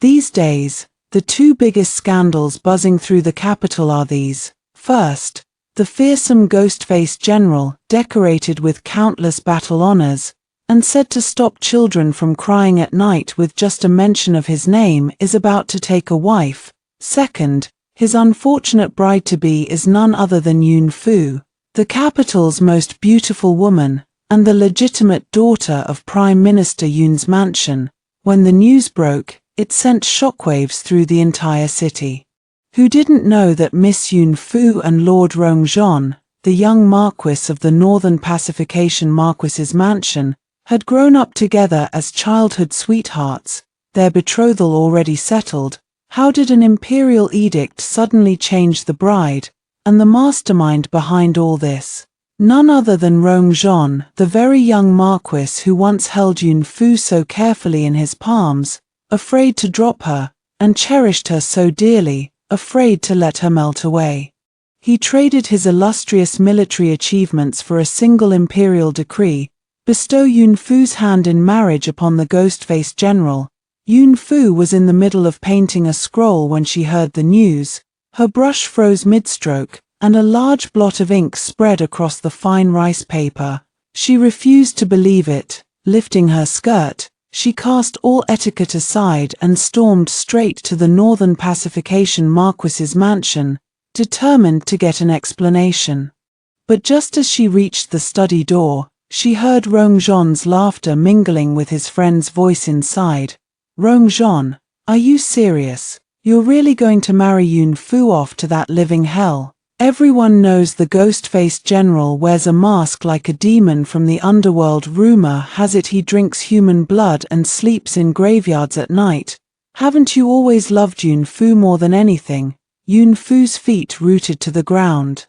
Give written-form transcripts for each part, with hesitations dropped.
These days, the two biggest scandals buzzing through the capital are these. First, the fearsome ghost-faced general, decorated with countless battle honors, and said to stop children from crying at night with just a mention of his name, is about to take a wife. Second, his unfortunate bride-to-be is none other than Yun Fu, the capital's most beautiful woman, and the legitimate daughter of Prime Minister Yun's mansion. When the news broke, it sent shockwaves through the entire city. Who didn't know that Miss Yun Fu and Lord Rongzhon, the young Marquis of the Northern Pacification Marquis's mansion, had grown up together as childhood sweethearts, their betrothal already settled? How did an imperial edict suddenly change the bride, and the mastermind behind all this? None other than Rongzhon, the very young Marquis who once held Yun Fu so carefully in his palms, afraid to drop her, and cherished her so dearly, afraid to let her melt away. He traded his illustrious military achievements for a single imperial decree: bestow Yun Fu's hand in marriage upon the ghost-faced general. Yun Fu was in the middle of painting a scroll when she heard the news. Her brush froze mid-stroke, and a large blot of ink spread across the fine rice paper. She refused to believe it. Lifting her skirt, she cast all etiquette aside and stormed straight to the Northern Pacification Marquis's mansion, determined to get an explanation. But just as she reached the study door, she heard Rongzhon's laughter mingling with his friend's voice inside. Rongzhon, are you serious? You're really going to marry Yun Fu off to that living hell? Everyone knows the ghost-faced general wears a mask like a demon from the underworld. Rumor has it he drinks human blood and sleeps in graveyards at night. Haven't you always loved Yun Fu more than anything? Yun Fu's feet rooted to the ground,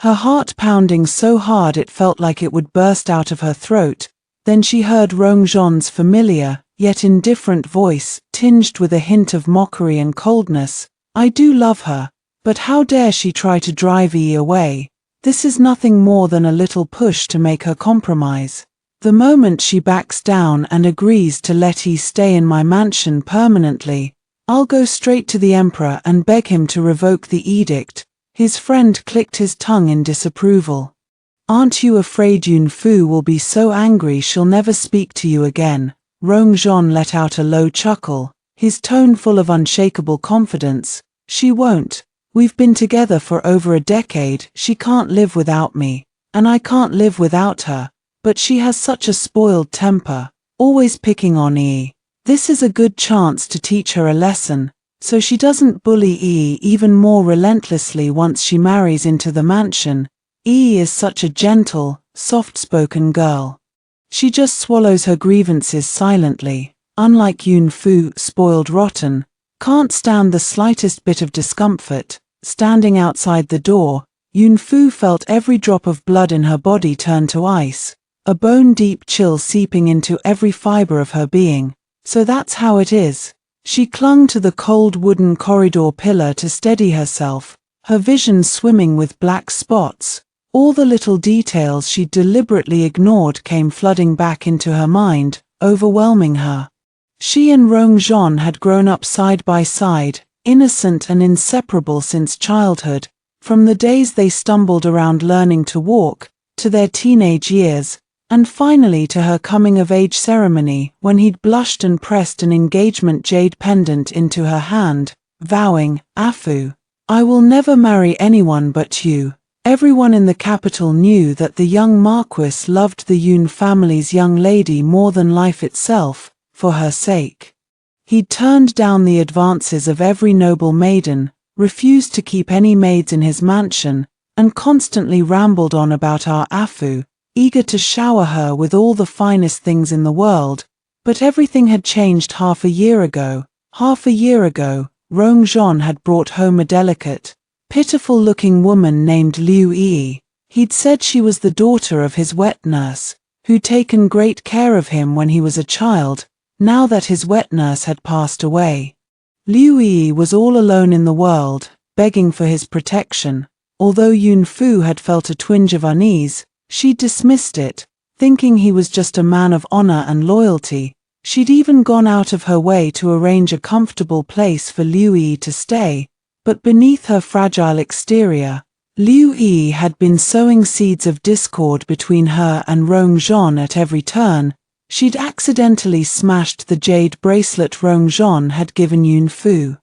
her heart pounding so hard it felt like it would burst out of her throat. Then she heard Rongzhon's familiar, yet indifferent voice, tinged with a hint of mockery and coldness. I do love her, but how dare she try to drive Yi away? This is nothing more than a little push to make her compromise. The moment she backs down and agrees to let Yi stay in my mansion permanently, I'll go straight to the emperor and beg him to revoke the edict. His friend clicked his tongue in disapproval. Aren't you afraid Yun Fu will be so angry she'll never speak to you again? Rongzhon let out a low chuckle, his tone full of unshakable confidence. She won't. We've been together for over a decade. She can't live without me, and I can't live without her. But she has such a spoiled temper, always picking on Yi. This is a good chance to teach her a lesson, so she doesn't bully Yi even more relentlessly once she marries into the mansion. Yi is such a gentle, soft-spoken girl. She just swallows her grievances silently, unlike Yun Fu, spoiled rotten, can't stand the slightest bit of discomfort. Standing outside the door, Yun Fu felt every drop of blood in her body turn to ice, a bone-deep chill seeping into every fiber of her being. So that's how it is. She clung to the cold wooden corridor pillar to steady herself, her vision swimming with black spots. All the little details she'd deliberately ignored came flooding back into her mind, overwhelming her. She and Rongzhon had grown up side by side, innocent and inseparable since childhood, from the days they stumbled around learning to walk, to their teenage years, and finally to her coming-of-age ceremony when he'd blushed and pressed an engagement jade pendant into her hand, vowing, Afu, I will never marry anyone but you. Everyone in the capital knew that the young Marquis loved the Yun family's young lady more than life itself, for her sake. He'd turned down the advances of every noble maiden, refused to keep any maids in his mansion, and constantly rambled on about our Afu, eager to shower her with all the finest things in the world. But everything had changed half a year ago. Half a year ago, Rongzhon had brought home a delicate, pitiful-looking woman named Liu Yi. He'd said she was the daughter of his wet nurse, who'd taken great care of him when he was a child. Now that his wet nurse had passed away, Liu Yi was all alone in the world, begging for his protection. Although Yun Fu had felt a twinge of unease, she dismissed it, thinking he was just a man of honor and loyalty. She'd even gone out of her way to arrange a comfortable place for Liu Yi to stay, but beneath her fragile exterior, Liu Yi had been sowing seeds of discord between her and Rong Zhon at every turn. She'd accidentally smashed the jade bracelet Rong Zhon had given Yun Fu.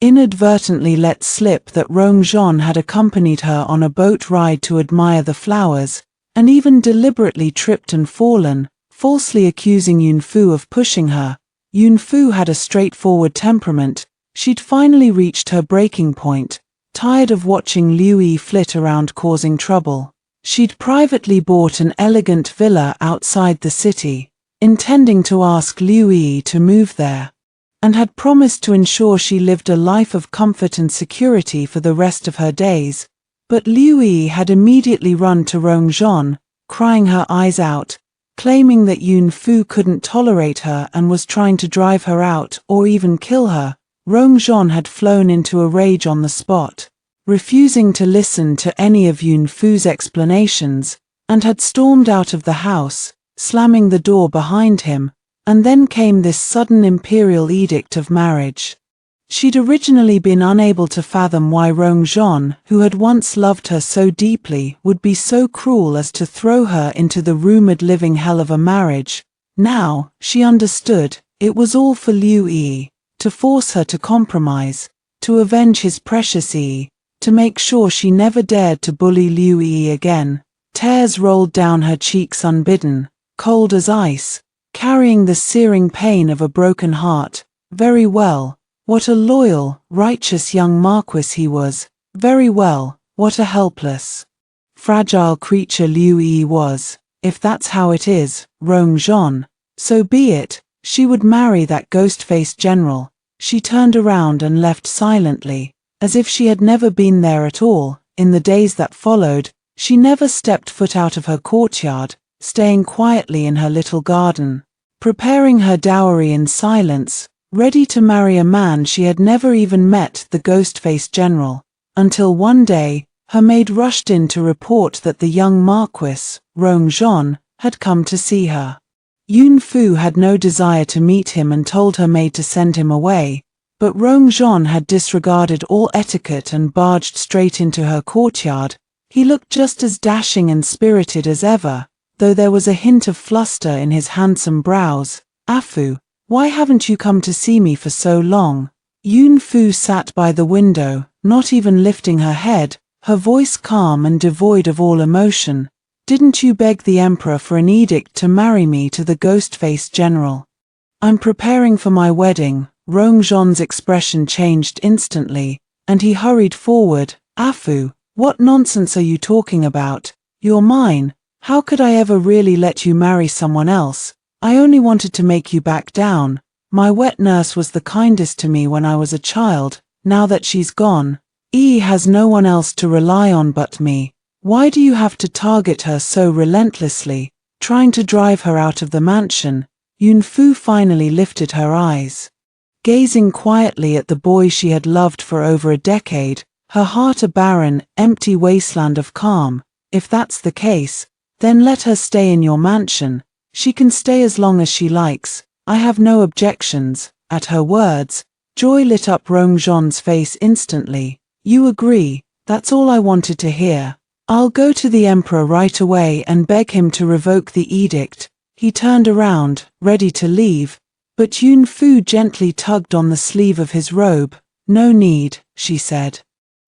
Inadvertently let slip that Rong Zhon had accompanied her on a boat ride to admire the flowers, and even deliberately tripped and fallen, falsely accusing Yun Fu of pushing her. Yun Fu had a straightforward temperament. She'd finally reached her breaking point, tired of watching Liu Yi flit around causing trouble. She'd privately bought an elegant villa outside the city, intending to ask Liu Yi to move there, and had promised to ensure she lived a life of comfort and security for the rest of her days. But Liu Yi had immediately run to Rong Zhon, crying her eyes out, claiming that Yun Fu couldn't tolerate her and was trying to drive her out or even kill her. Rong Zhon had flown into a rage on the spot, refusing to listen to any of Yun Fu's explanations, and had stormed out of the house, slamming the door behind him. And then came this sudden imperial edict of marriage. She'd originally been unable to fathom why Rong Zhon, who had once loved her so deeply, would be so cruel as to throw her into the rumored living hell of a marriage. Now, she understood, it was all for Liu Yi, to force her to compromise, to avenge his precious Yi, to make sure she never dared to bully Liu Yi again. Tears rolled down her cheeks unbidden, cold as ice, carrying the searing pain of a broken heart. Very well, what a loyal, righteous young marquis he was. Very well, what a helpless, fragile creature Liu Yi was. If that's how it is, Rong Zhon, so be it. She would marry that ghost-faced general. She turned around and left silently, as if she had never been there at all. In the days that followed, she never stepped foot out of her courtyard, staying quietly in her little garden, preparing her dowry in silence, ready to marry a man she had never even met, the ghost-faced general, until one day, her maid rushed in to report that the young marquis, Rong Zhon, had come to see her. Yun Fu had no desire to meet him and told her maid to send him away, but Rong Zhon had disregarded all etiquette and barged straight into her courtyard. He looked just as dashing and spirited as ever, though there was a hint of fluster in his handsome brows. "Afu, why haven't you come to see me for so long?" Yun Fu sat by the window, not even lifting her head, her voice calm and devoid of all emotion. "Didn't you beg the emperor for an edict to marry me to the ghost-faced general?" "I'm preparing for my wedding." Rong Zhon's expression changed instantly, and he hurried forward. "Afu, what nonsense are you talking about? You're mine. How could I ever really let you marry someone else? I only wanted to make you back down. My wet nurse was the kindest to me when I was a child. Now that she's gone, Yi has no one else to rely on but me. Why do you have to target her so relentlessly, trying to drive her out of the mansion?" Yun Fu finally lifted her eyes, gazing quietly at the boy she had loved for over a decade, her heart a barren, empty wasteland of calm. "If that's the case, then let her stay in your mansion. She can stay as long as she likes. I have no objections." At her words, joy lit up Rong Zhon's face instantly. "You agree? That's all I wanted to hear. I'll go to the emperor right away and beg him to revoke the edict." He turned around, ready to leave, but Yun Fu gently tugged on the sleeve of his robe. "No need," she said.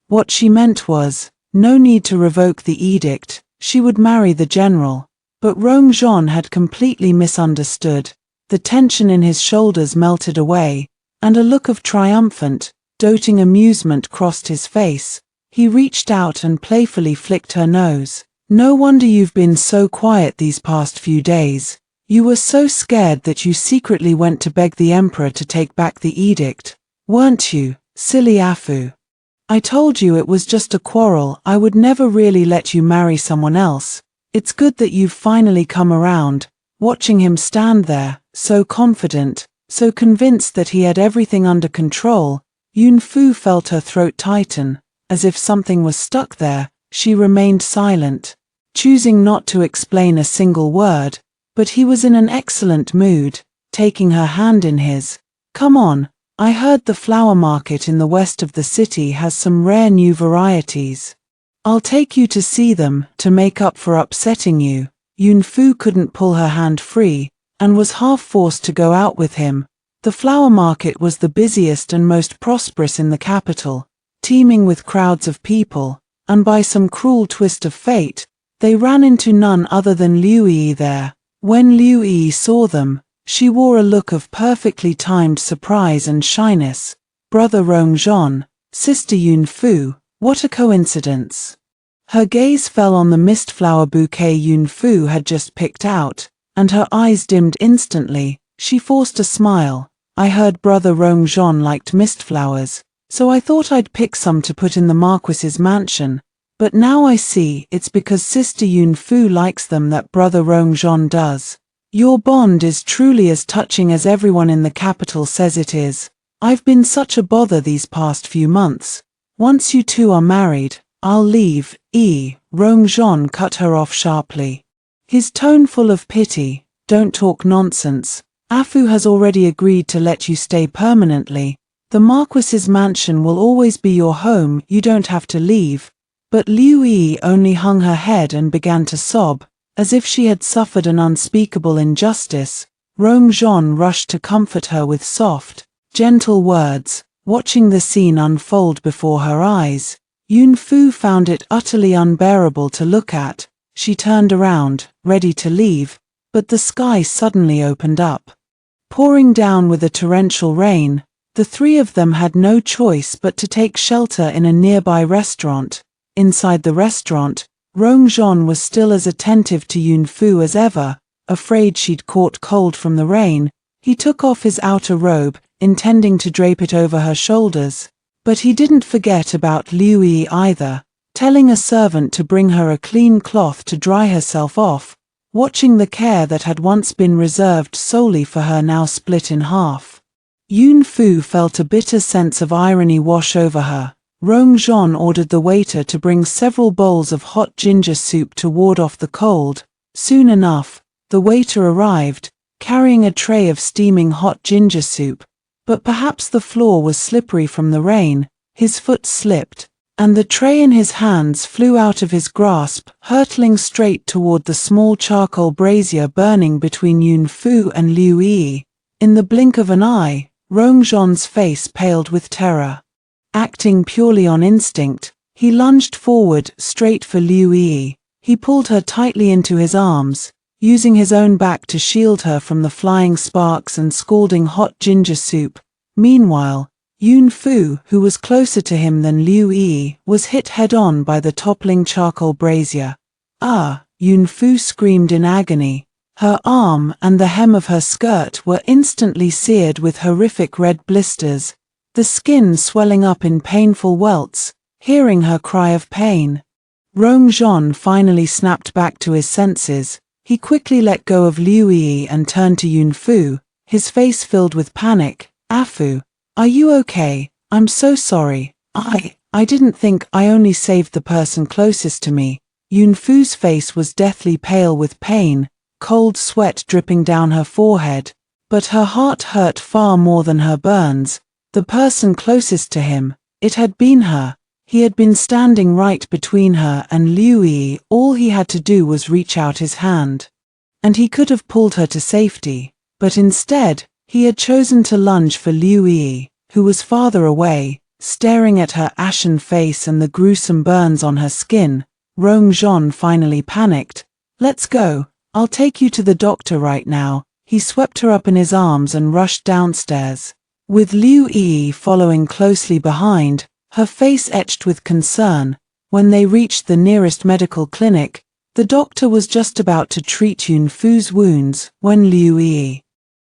What she meant was, no need to revoke the edict. She would marry the general. But Rong Zhon had completely misunderstood. The tension in his shoulders melted away, and a look of triumphant, doting amusement crossed his face. He reached out and playfully flicked her nose. "No wonder you've been so quiet these past few days. You were so scared that you secretly went to beg the emperor to take back the edict, weren't you, silly Afu? I told you it was just a quarrel. I would never really let you marry someone else. It's good that you've finally come around." Watching him stand there, so confident, so convinced that he had everything under control, Yun Fu felt her throat tighten. As if something was stuck there, she remained silent, choosing not to explain a single word. But he was in an excellent mood. taking her hand in his. "Come on, I heard the flower market in the west of the city has some rare new varieties. I'll take you to see them, to make up for upsetting you." Yun Fu couldn't pull her hand free, and was half forced to go out with him. The flower market was the busiest and most prosperous in the capital, teeming with crowds of people, and by some cruel twist of fate, they ran into none other than Liu Yi there. When Liu Yi saw them, she wore a look of perfectly timed surprise and shyness. "Brother Rongzhon, Sister Yun Fu, what a coincidence." Her gaze fell on the mist flower bouquet Yun Fu had just picked out, and her eyes dimmed instantly. She forced a smile. "I heard Brother Rongzhon liked mist flowers, so I thought I'd pick some to put in the Marquis's mansion. But now I see it's because Sister Yun Fu likes them that Brother Rongzhon does. Your bond is truly as touching as everyone in the capital says it is. I've been such a bother these past few months. Once you two are married, I'll leave." Rongzhon cut her off sharply, his tone full of pity. "Don't talk nonsense. Afu has already agreed to let you stay permanently. The Marquis's mansion will always be your home, you don't have to leave." But Liu Yi only hung her head and began to sob, as if she had suffered an unspeakable injustice. Rongzhon rushed to comfort her with soft, gentle words. Watching the scene unfold before her eyes, Yun Fu found it utterly unbearable to look at. She turned around, ready to leave, but the sky suddenly opened up, pouring down with a torrential rain. The three of them had no choice but to take shelter in a nearby restaurant. Inside the restaurant, Rongzhon was still as attentive to Yun Fu as ever, afraid she'd caught cold from the rain. He took off his outer robe, intending to drape it over her shoulders. But he didn't forget about Liu Yi either, telling a servant to bring her a clean cloth to dry herself off. Watching the care that had once been reserved solely for her now split in half. Yun Fu felt a bitter sense of irony wash over her. Rongzhon ordered the waiter to bring several bowls of hot ginger soup to ward off the cold. Soon enough, the waiter arrived, carrying a tray of steaming hot ginger soup. But perhaps the floor was slippery from the rain. His foot slipped, and the tray in his hands flew out of his grasp, hurtling straight toward the small charcoal brazier burning between Yun Fu and Liu Yi. In the blink of an eye, Rongzhon's face paled with terror. Acting purely on instinct, he lunged forward, straight for Liu Yi. He pulled her tightly into his arms, using his own back to shield her from the flying sparks and scalding hot ginger soup. Meanwhile, Yun Fu, who was closer to him than Liu Yi, was hit head-on by the toppling charcoal brazier. "Ah!" Yun Fu screamed in agony. Her arm and the hem of her skirt were instantly seared with horrific red blisters, the skin swelling up in painful welts. Hearing her cry of pain, Rongzhon finally snapped back to his senses. He quickly let go of Liu Yi and turned to Yun Fu, his face filled with panic. "Afu, are you okay? I'm so sorry. I didn't think. I only saved the person closest to me." Yun Fu's face was deathly pale with pain, cold sweat dripping down her forehead. But her heart hurt far more than her burns. The person closest to him, it had been her. He had been standing right between her and Liu Yi. All he had to do was reach out his hand, and he could have pulled her to safety. But instead, he had chosen to lunge for Liu Yi, who was farther away, staring at her ashen face and the gruesome burns on her skin. Rongzhon finally panicked. "Let's go. I'll take you to the doctor right now." He swept her up in his arms and rushed downstairs, with Liu Yi following closely behind, her face etched with concern. When they reached the nearest medical clinic, the doctor was just about to treat Yun Fu's wounds when Liu Yi,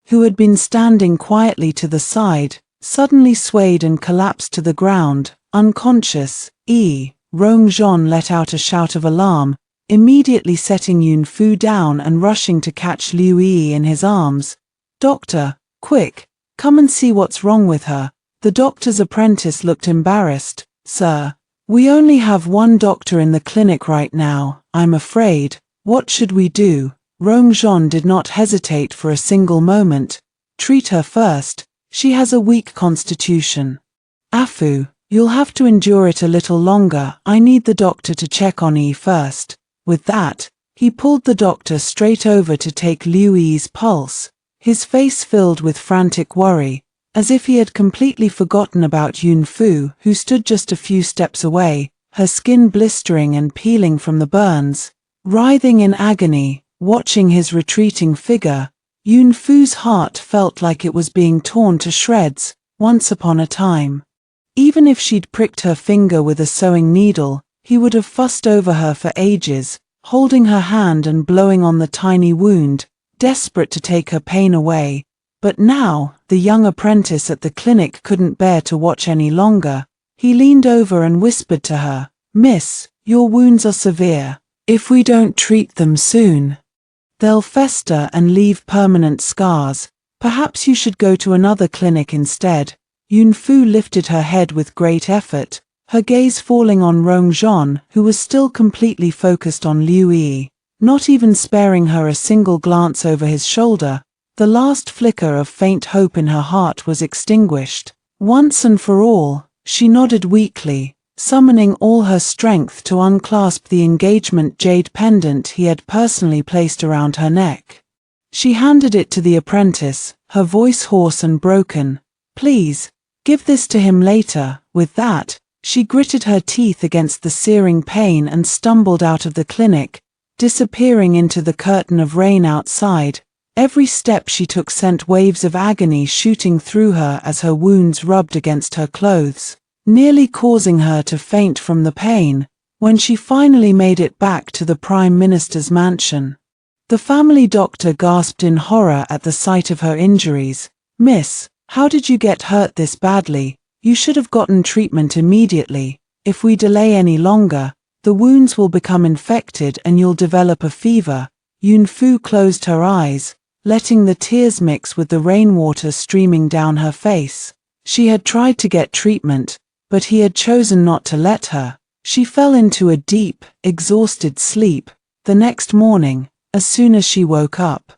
who had been standing quietly to the side, suddenly swayed and collapsed to the ground, unconscious. Rongzhon let out a shout of alarm, immediately setting Yun Fu down and rushing to catch Liu Yi in his arms. "Doctor, quick, come and see what's wrong with her." The doctor's apprentice looked embarrassed. "Sir, we only have one doctor in the clinic right now, I'm afraid. What should we do?" Rongzhon did not hesitate for a single moment. Treat her first, she has a weak constitution. Afu, you'll have to endure it a little longer, I need the doctor to check on Yi first. With that, he pulled the doctor straight over to take Liu Yi's pulse, his face filled with frantic worry, as if he had completely forgotten about Yun Fu, who stood just a few steps away, her skin blistering and peeling from the burns. Writhing in agony, watching his retreating figure, Yun Fu's heart felt like it was being torn to shreds. Once upon a time, even if she'd pricked her finger with a sewing needle, he would have fussed over her for ages, holding her hand and blowing on the tiny wound, desperate to take her pain away. But now, the young apprentice at the clinic couldn't bear to watch any longer. He leaned over and whispered to her, "Miss, your wounds are severe. If we don't treat them soon, they'll fester and leave permanent scars. Perhaps you should go to another clinic instead." Yun Fu lifted her head with great effort, her gaze falling on Rongzhon, who was still completely focused on Liu Yi, not even sparing her a single glance over his shoulder. The last flicker of faint hope in her heart was extinguished. Once and for all, she nodded weakly, summoning all her strength to unclasp the engagement jade pendant he had personally placed around her neck. She handed it to the apprentice, her voice hoarse and broken. "Please, give this to him later." With that, she gritted her teeth against the searing pain and stumbled out of the clinic, disappearing into the curtain of rain outside. Every step she took sent waves of agony shooting through her as her wounds rubbed against her clothes, nearly causing her to faint from the pain. When she finally made it back to the Prime Minister's mansion, the family doctor gasped in horror at the sight of her injuries. "Miss, how did you get hurt this badly? You should have gotten treatment immediately. If we delay any longer, the wounds will become infected and you'll develop a fever." Yun Fu closed her eyes, letting the tears mix with the rainwater streaming down her face. She had tried to get treatment, but he had chosen not to let her. She fell into a deep, exhausted sleep. The next morning, as soon as she woke up,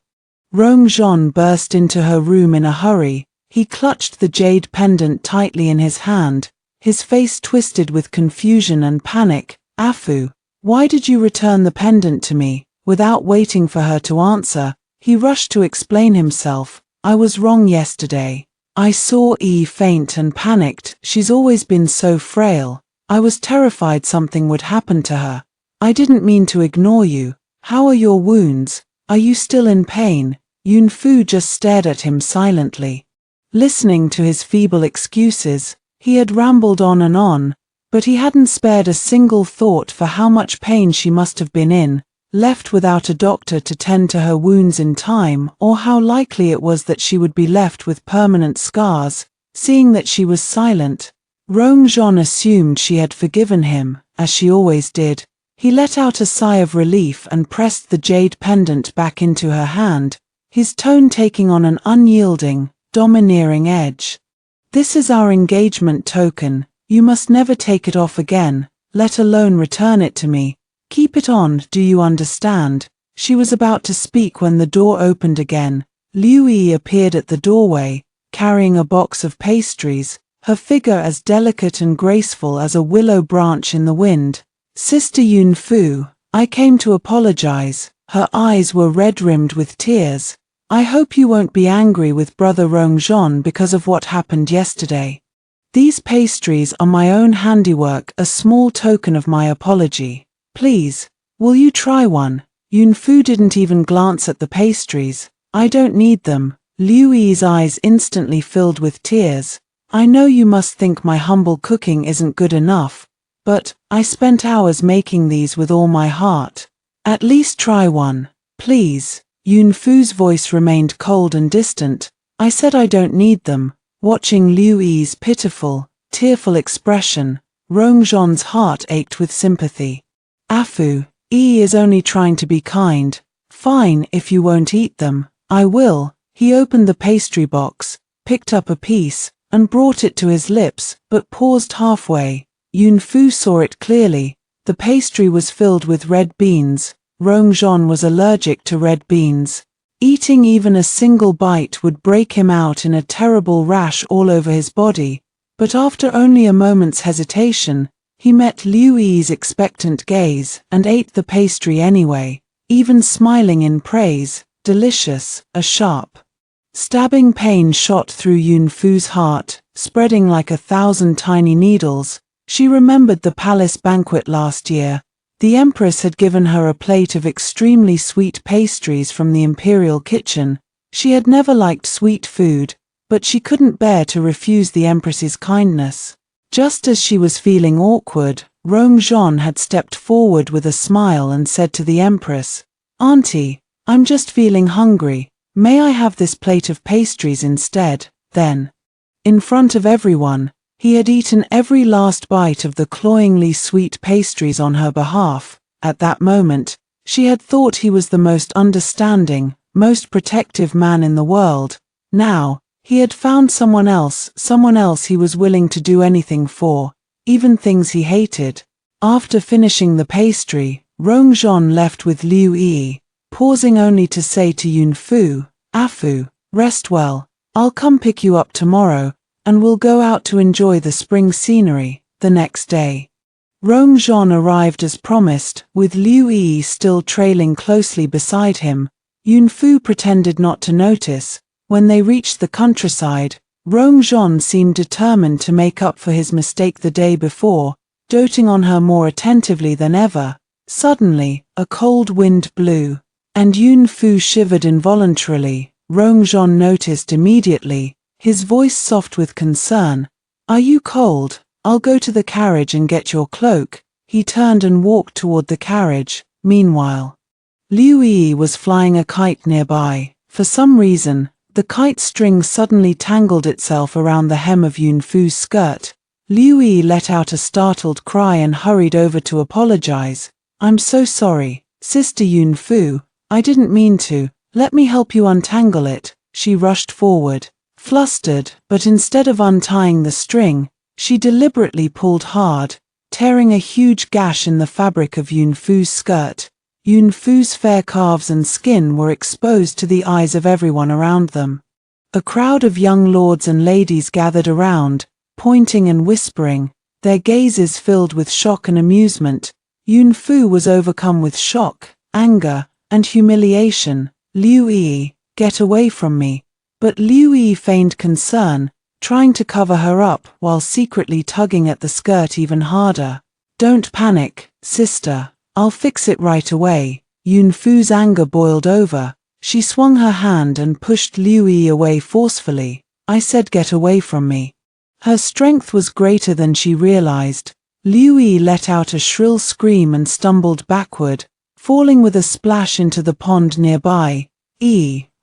Rongzhon burst into her room in a hurry. He clutched the jade pendant tightly in his hand, his face twisted with confusion and panic. "Afu, why did you return the pendant to me?" Without waiting for her to answer, he rushed to explain himself. "I was wrong yesterday. I saw Yi faint and panicked. She's always been so frail. I was terrified something would happen to her. I didn't mean to ignore you. How are your wounds? Are you still in pain?" Yun Fu just stared at him silently. Listening to his feeble excuses, he had rambled on, but he hadn't spared a single thought for how much pain she must have been in, left without a doctor to tend to her wounds in time, or how likely it was that she would be left with permanent scars. Seeing that she was silent, Rongzhon assumed she had forgiven him, as she always did. He let out a sigh of relief and pressed the jade pendant back into her hand, his tone taking on an unyielding, domineering edge. "This is our engagement token. You must never take it off again, let alone return it to me. Keep it on, do you understand?" She was about to speak when the door opened again. Liu Yi appeared at the doorway, carrying a box of pastries, her figure as delicate and graceful as a willow branch in the wind. "Sister Yun Fu, I came to apologize." Her eyes were red-rimmed with tears. "I hope you won't be angry with Brother Rongzhon because of what happened yesterday. These pastries are my own handiwork, a small token of my apology. Please, will you try one?" Yun Fu didn't even glance at the pastries. "I don't need them." Liu Yi's eyes instantly filled with tears. "I know you must think my humble cooking isn't good enough, but I spent hours making these with all my heart. At least try one, please." Yun Fu's voice remained cold and distant. "I said I don't need them." Watching Liu Yi's pitiful, tearful expression, Rongzhon's heart ached with sympathy. "Afu, Yi is only trying to be kind. Fine, if you won't eat them, I will." He opened the pastry box, picked up a piece, and brought it to his lips, but paused halfway. Yun Fu saw it clearly. The pastry was filled with red beans. Rongzhon was allergic to red beans. Eating even a single bite would break him out in a terrible rash all over his body, but after only a moment's hesitation, he met Liu Yi's expectant gaze and ate the pastry anyway, even smiling in praise. Delicious. A sharp, stabbing pain shot through Yun Fu's heart, spreading like 1,000 tiny needles. She remembered the palace banquet last year. The Empress had given her a plate of extremely sweet pastries from the imperial kitchen. She had never liked sweet food, but she couldn't bear to refuse the Empress's kindness. Just as she was feeling awkward, Rongzhon had stepped forward with a smile and said to the Empress, "Auntie, I'm just feeling hungry. May I have this plate of pastries instead?" Then, in front of everyone, he had eaten every last bite of the cloyingly sweet pastries on her behalf. At that moment, she had thought he was the most understanding, most protective man in the world. Now, he had found someone else he was willing to do anything for, even things he hated. After finishing the pastry, Rongzhon left with Liu Yi, pausing only to say to Yun Fu, "Afu, rest well. I'll come pick you up tomorrow, and we'll go out to enjoy the spring scenery." The next day, Rongzhon arrived as promised, with Liu Yi still trailing closely beside him. Yun Fu pretended not to notice. When they reached the countryside, Rongzhon seemed determined to make up for his mistake the day before, doting on her more attentively than ever. Suddenly, a cold wind blew, and Yun Fu shivered involuntarily. Rongzhon noticed immediately, his voice soft with concern. "Are you cold? I'll go to the carriage and get your cloak." He turned and walked toward the carriage. Meanwhile, Liu Yi was flying a kite nearby. For some reason, the kite string suddenly tangled itself around the hem of Yun Fu's skirt. Liu Yi let out a startled cry and hurried over to apologize. "I'm so sorry, Sister Yun Fu. I didn't mean to. Let me help you untangle it." She rushed forward, flustered, but instead of untying the string, she deliberately pulled hard, tearing a huge gash in the fabric of Yun Fu's skirt. Yun Fu's fair calves and skin were exposed to the eyes of everyone around them. A crowd of young lords and ladies gathered around, pointing and whispering, their gazes filled with shock and amusement. Yun Fu was overcome with shock, anger, and humiliation. "Liu Yi, get away from me." But Liu Yi feigned concern, trying to cover her up while secretly tugging at the skirt even harder. "Don't panic, sister. I'll fix it right away." Yun Fu's anger boiled over. She swung her hand and pushed Liu Yi away forcefully. "I said get away from me." Her strength was greater than she realized. Liu Yi let out a shrill scream and stumbled backward, falling with a splash into the pond nearby.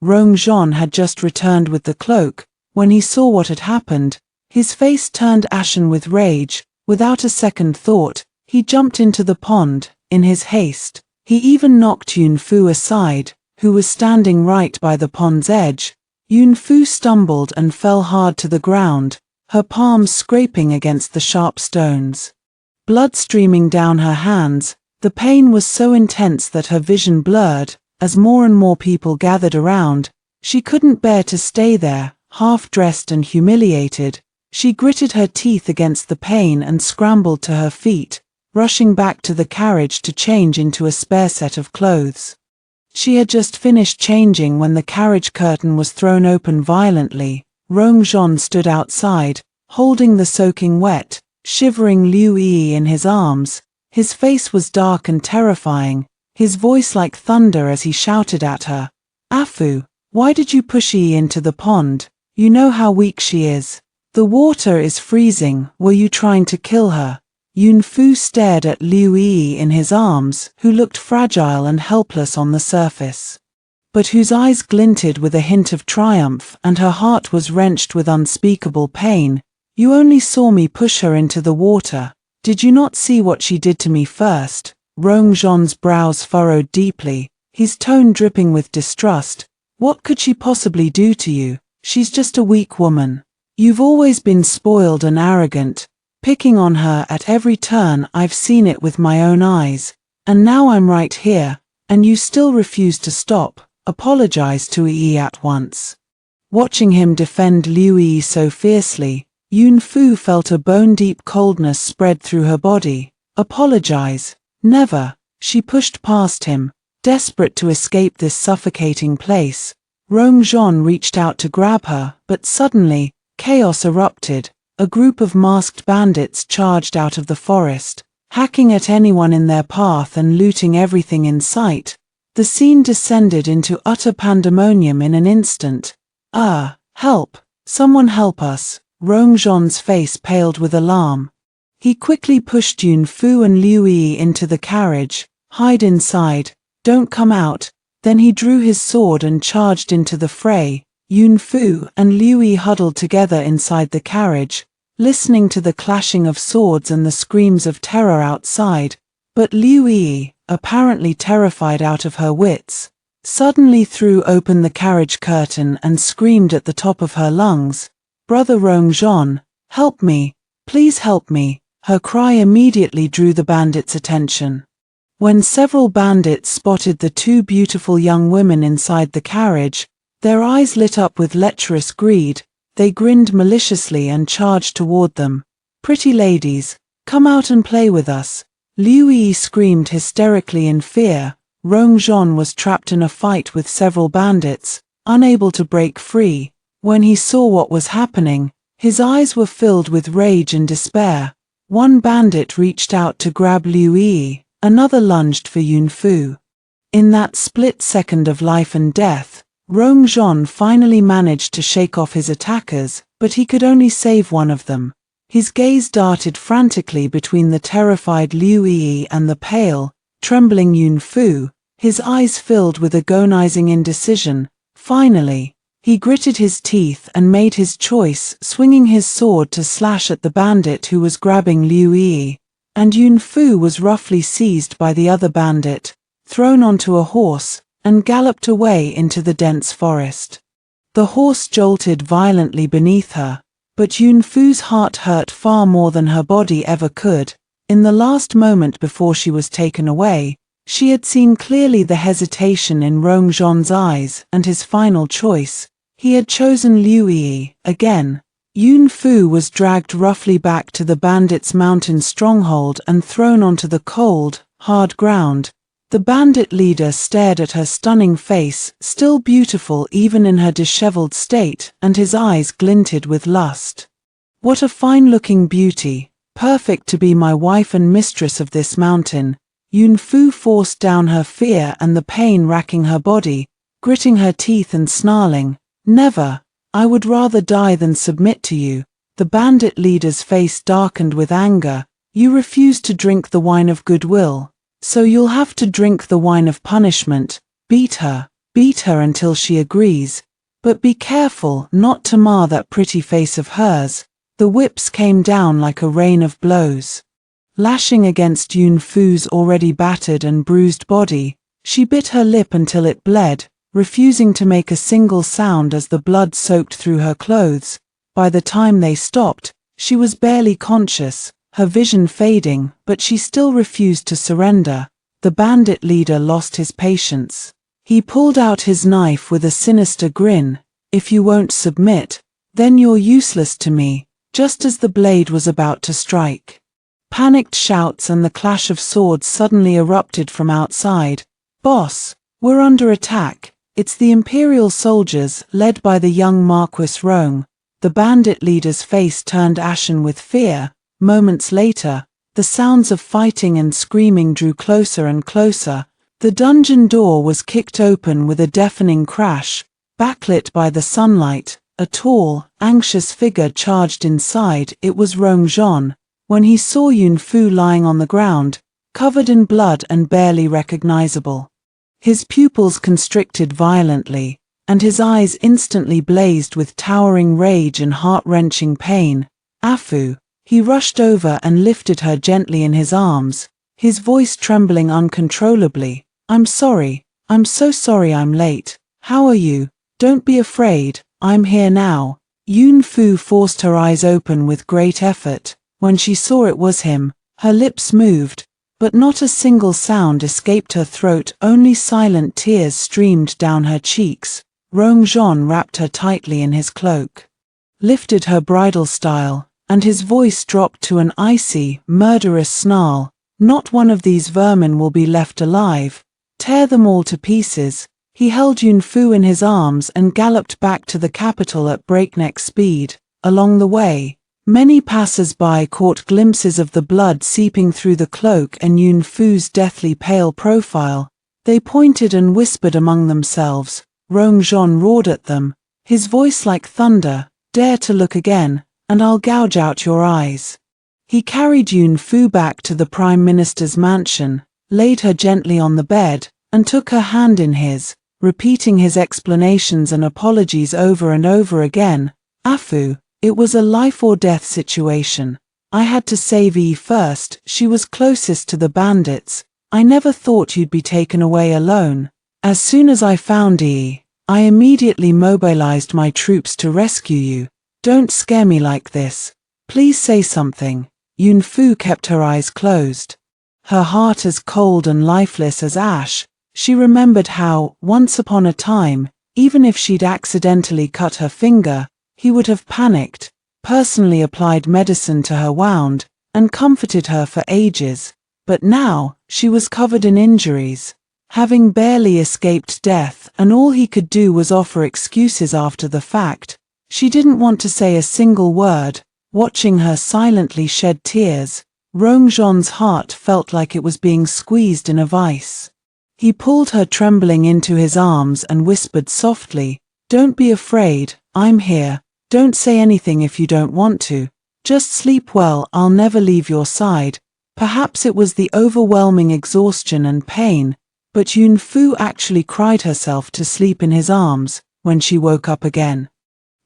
Rongzhon had just returned with the cloak. When he saw what had happened, his face turned ashen with rage. Without a second thought, he jumped into the pond. In his haste, he even knocked Yun Fu aside, who was standing right by the pond's edge. Yun Fu stumbled and fell hard to the ground, her palms scraping against the sharp stones. Blood streaming down her hands, the pain was so intense that her vision blurred. As more and more people gathered around, she couldn't bear to stay there, half-dressed and humiliated. She gritted her teeth against the pain and scrambled to her feet, rushing back to the carriage to change into a spare set of clothes. She had just finished changing when the carriage curtain was thrown open violently. Rongzhon stood outside, holding the soaking wet, shivering Liu Yi in his arms. His face was dark and terrifying, his voice like thunder as he shouted at her. "Afu, why did you push Yi into the pond? You know how weak she is. The water is freezing. Were you trying to kill her?" Yun Fu stared at Liu Yi in his arms, who looked fragile and helpless on the surface, but whose eyes glinted with a hint of triumph, and her heart was wrenched with unspeakable pain. "You only saw me push her into the water. Did you not see what she did to me first?" Rongzhon's brows furrowed deeply, his tone dripping with distrust. "What could she possibly do to you? She's just a weak woman. You've always been spoiled and arrogant, picking on her at every turn. I've seen it with my own eyes, and now I'm right here, and you still refuse to stop." apologize to Yi at once. Watching him defend Liu Yi so fiercely, Yun Fu felt a bone-deep coldness spread through her body. Apologize? Never. She pushed past him, desperate to escape this suffocating place. Rongzhon reached out to grab her, but suddenly, chaos erupted. A group of masked bandits charged out of the forest, hacking at anyone in their path and looting everything in sight. The scene descended into utter pandemonium in an instant. Help! Someone help us! Rongzhon's face paled with alarm. He quickly pushed Yun Fu and Liu Yi into the carriage. Hide inside, don't come out. Then he drew his sword and charged into the fray. Yun Fu and Liu Yi huddled together inside the carriage, listening to the clashing of swords and the screams of terror outside. But Liu Yi, apparently terrified out of her wits, suddenly threw open the carriage curtain and screamed at the top of her lungs, "Brother Rongzhon, help me, please help me." Her cry immediately drew the bandits' attention. When several bandits spotted the two beautiful young women inside the carriage, their eyes lit up with lecherous greed. They grinned maliciously and charged toward them. "Pretty ladies, come out and play with us." Liu Yi screamed hysterically in fear. Rongzhon was trapped in a fight with several bandits, unable to break free. When he saw what was happening, his eyes were filled with rage and despair. One bandit reached out to grab Liu Yi, another lunged for Yun Fu. In that split second of life and death, Rongzhon finally managed to shake off his attackers, but he could only save one of them. His gaze darted frantically between the terrified Liu Yi and the pale, trembling Yun Fu, his eyes filled with agonizing indecision. Finally, he gritted his teeth and made his choice, swinging his sword to slash at the bandit who was grabbing Liu Yi, and Yun Fu was roughly seized by the other bandit, thrown onto a horse, and galloped away into the dense forest. The horse jolted violently beneath her, but Yun Fu's heart hurt far more than her body ever could. In the last moment before she was taken away, she had seen clearly the hesitation in Rongzhon's eyes and his final choice. He had chosen Liu Yi again. Yun Fu was dragged roughly back to the bandits' mountain stronghold and thrown onto the cold, hard ground. The bandit leader stared at her stunning face, still beautiful even in her disheveled state, and his eyes glinted with lust. "What a fine-looking beauty, perfect to be my wife and mistress of this mountain." Yun Fu forced down her fear and the pain racking her body, gritting her teeth and snarling, "Never! I would rather die than submit to you." The bandit leader's face darkened with anger. "You refuse to drink the wine of goodwill, so you'll have to drink the wine of punishment. Beat her until she agrees. But be careful not to mar that pretty face of hers." The whips came down like a rain of blows. Lashing against Yun Fu's already battered and bruised body, she bit her lip until it bled, refusing to make a single sound as the blood soaked through her clothes. By the time they stopped, she was barely conscious, her vision fading, but she still refused to surrender. The bandit leader lost his patience. He pulled out his knife with a sinister grin. "If you won't submit, then you're useless to me." Just as the blade was about to strike, panicked shouts and the clash of swords suddenly erupted from outside. "Boss, we're under attack. It's the Imperial soldiers, led by the young Marquis Rong." The bandit leader's face turned ashen with fear. Moments later, the sounds of fighting and screaming drew closer and closer. The dungeon door was kicked open with a deafening crash. Backlit by the sunlight, a tall, anxious figure charged inside. It was Rongzhon. When he saw Yun Fu lying on the ground, covered in blood and barely recognizable, his pupils constricted violently, and his eyes instantly blazed with towering rage and heart-wrenching pain. "Afu!" He rushed over and lifted her gently in his arms, his voice trembling uncontrollably. "I'm sorry. I'm so sorry I'm late. How are you? Don't be afraid, I'm here now." Yun Fu forced her eyes open with great effort. When she saw it was him, her lips moved, but not a single sound escaped her throat, only silent tears streamed down her cheeks. Rongzhon wrapped her tightly in his cloak, lifted her bridal style, and his voice dropped to an icy, murderous snarl. Not one of these vermin will be left alive. Tear them all to pieces. He held Yunfu in his arms and galloped back to the capital at breakneck speed. Along the way, many passers-by caught glimpses of the blood seeping through the cloak and Yunfu's deathly pale profile. They pointed and whispered among themselves. Rongzhon roared at them, his voice like thunder, "Dare to look again, and I'll gouge out your eyes." He carried Yunfu back to the Prime Minister's mansion, laid her gently on the bed, and took her hand in his, repeating his explanations and apologies over and over again. "Afu, it was a life-or-death situation. I had to save Yi first, she was closest to the bandits. I never thought you'd be taken away alone. As soon as I found Yi, I immediately mobilized my troops to rescue you. Don't scare me like this. Please say something." Yunfu kept her eyes closed, her heart as cold and lifeless as ash. She remembered how, once upon a time, even if she'd accidentally cut her finger, he would have panicked, personally applied medicine to her wound, and comforted her for ages. But now, she was covered in injuries, having barely escaped death, and all he could do was offer excuses after the fact. She didn't want to say a single word. Watching her silently shed tears, Rongzhon's heart felt like it was being squeezed in a vice. He pulled her trembling into his arms and whispered softly, "Don't be afraid, I'm here. Don't say anything if you don't want to. Just sleep well, I'll never leave your side." Perhaps it was the overwhelming exhaustion and pain, but Yunfu actually cried herself to sleep in his arms when she woke up again.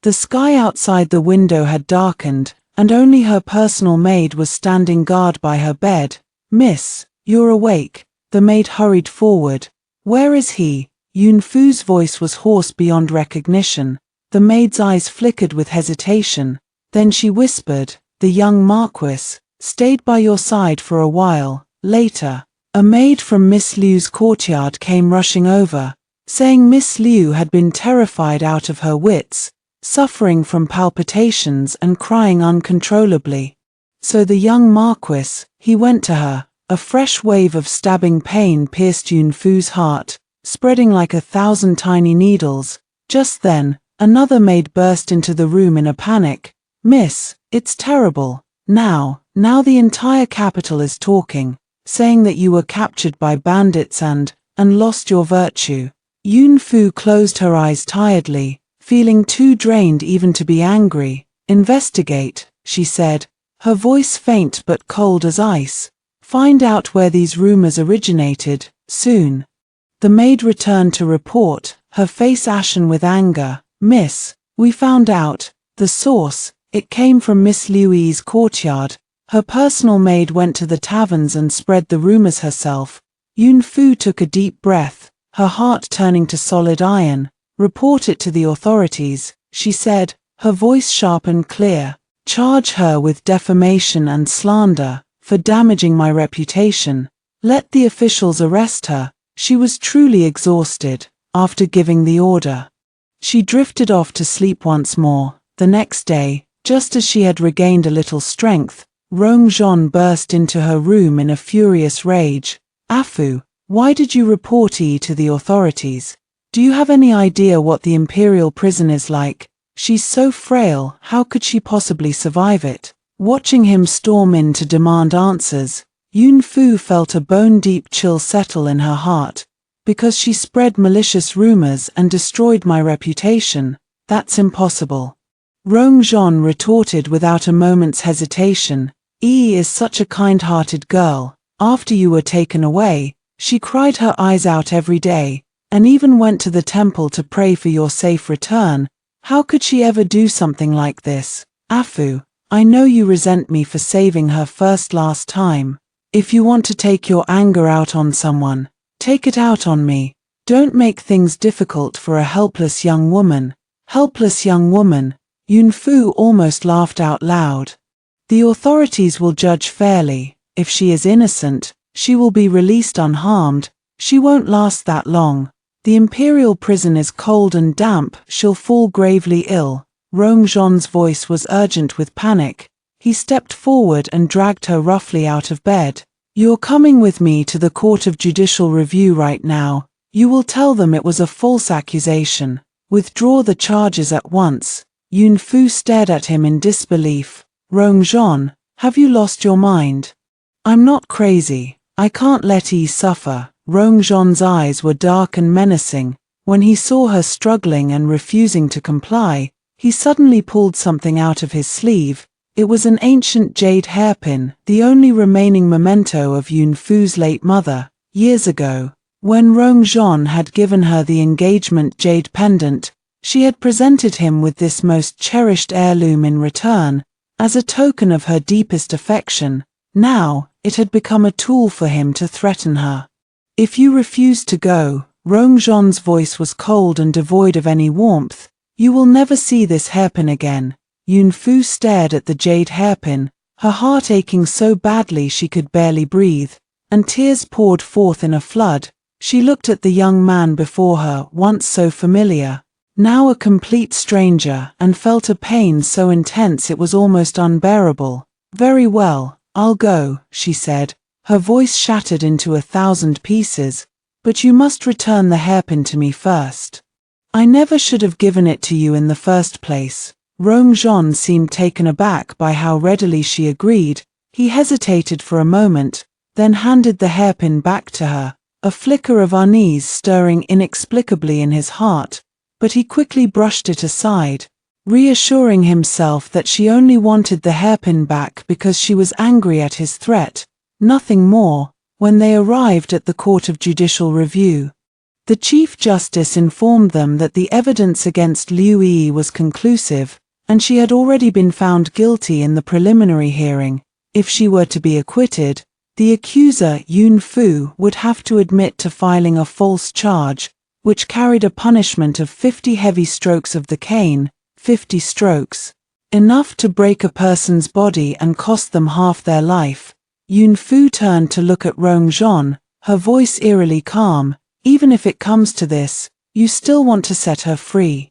The sky outside the window had darkened, and only her personal maid was standing guard by her bed. "Miss, you're awake." The maid hurried forward. "Where is he?" Yunfu's voice was hoarse beyond recognition. The maid's eyes flickered with hesitation. Then she whispered, "The young Marquis stayed by your side for a while." Later, a maid from Miss Liu's courtyard came rushing over, saying Miss Liu had been terrified out of her wits, suffering from palpitations and crying uncontrollably. So the young Marquis, he went to her. A fresh wave of stabbing pain pierced Yunfu's heart, spreading like 1,000 tiny needles. Just then, another maid burst into the room in a panic. "Miss, it's terrible. Now the entire capital is talking, saying that you were captured by bandits and lost your virtue." Yunfu closed her eyes tiredly, feeling too drained even to be angry. "Investigate," she said, her voice faint but cold as ice. "Find out where these rumors originated, soon." The maid returned to report, her face ashen with anger. "Miss, we found out. The source, it came from Miss Liu's courtyard. Her personal maid went to the taverns and spread the rumors herself." Yunfu took a deep breath, her heart turning to solid iron. "Report it to the authorities," she said, her voice sharp and clear. "Charge her with defamation and slander, for damaging my reputation. Let the officials arrest her." She was truly exhausted, after giving the order. She drifted off to sleep once more. The next day, just as she had regained a little strength, Rongzhon burst into her room in a furious rage. "Afu, why did you report Yi to the authorities? Do you have any idea what the imperial prison is like? She's so frail, how could she possibly survive it?" Watching him storm in to demand answers, Yunfu felt a bone-deep chill settle in her heart. "Because she spread malicious rumors and destroyed my reputation. That's impossible." Rongzhon retorted without a moment's hesitation. "Yi is such a kind-hearted girl. After you were taken away, she cried her eyes out every day, and even went to the temple to pray for your safe return. How could she ever do something like this? Afu, I know you resent me for saving her last time. If you want to take your anger out on someone, take it out on me. Don't make things difficult for a helpless young woman." "Helpless young woman," Yunfu almost laughed out loud. "The authorities will judge fairly. If she is innocent, She will be released unharmed. She won't last that long. The imperial prison is cold and damp. She'll fall gravely ill. Rongzhon's voice was urgent with panic. He stepped forward and dragged her roughly out of bed. You're coming with me to the Court of Judicial Review right now. You will tell them it was a false accusation. Withdraw the charges at once. Yun Fu stared at him in disbelief. Rongzhon, have you lost your mind? I'm not crazy. I can't let Yi suffer. Rongzhon's eyes were dark and menacing. When he saw her struggling and refusing to comply, he suddenly pulled something out of his sleeve. It was an ancient jade hairpin, the only remaining memento of Yun Fu's late mother. Years ago, when Rongzhon had given her the engagement jade pendant, she had presented him with this most cherished heirloom in return, as a token of her deepest affection. Now, it had become a tool for him to threaten her. If you refuse to go, Rongzhon's voice was cold and devoid of any warmth, you will never see this hairpin again. Yun Fu stared at the jade hairpin, her heart aching so badly she could barely breathe, and tears poured forth in a flood. She looked at the young man before her, once so familiar, now a complete stranger, and felt a pain so intense it was almost unbearable. Very well, I'll go, she said, her voice shattered into 1,000 pieces, but you must return the hairpin to me first. I never should have given it to you in the first place. Rongzhon seemed taken aback by how readily she agreed. He hesitated for a moment, then handed the hairpin back to her, a flicker of unease stirring inexplicably in his heart, but he quickly brushed it aside, reassuring himself that she only wanted the hairpin back because she was angry at his threat, nothing more. When they arrived at the Court of Judicial Review, the Chief Justice informed them that the evidence against Liu Yi was conclusive, and she had already been found guilty in the preliminary hearing. If she were to be acquitted, the accuser, Yun Fu, would have to admit to filing a false charge, which carried a punishment of 50 heavy strokes of the cane, 50 strokes, enough to break a person's body and cost them half their life. Yun Fu turned to look at Rongzhon, her voice eerily calm. Even if it comes to this, you still want to set her free.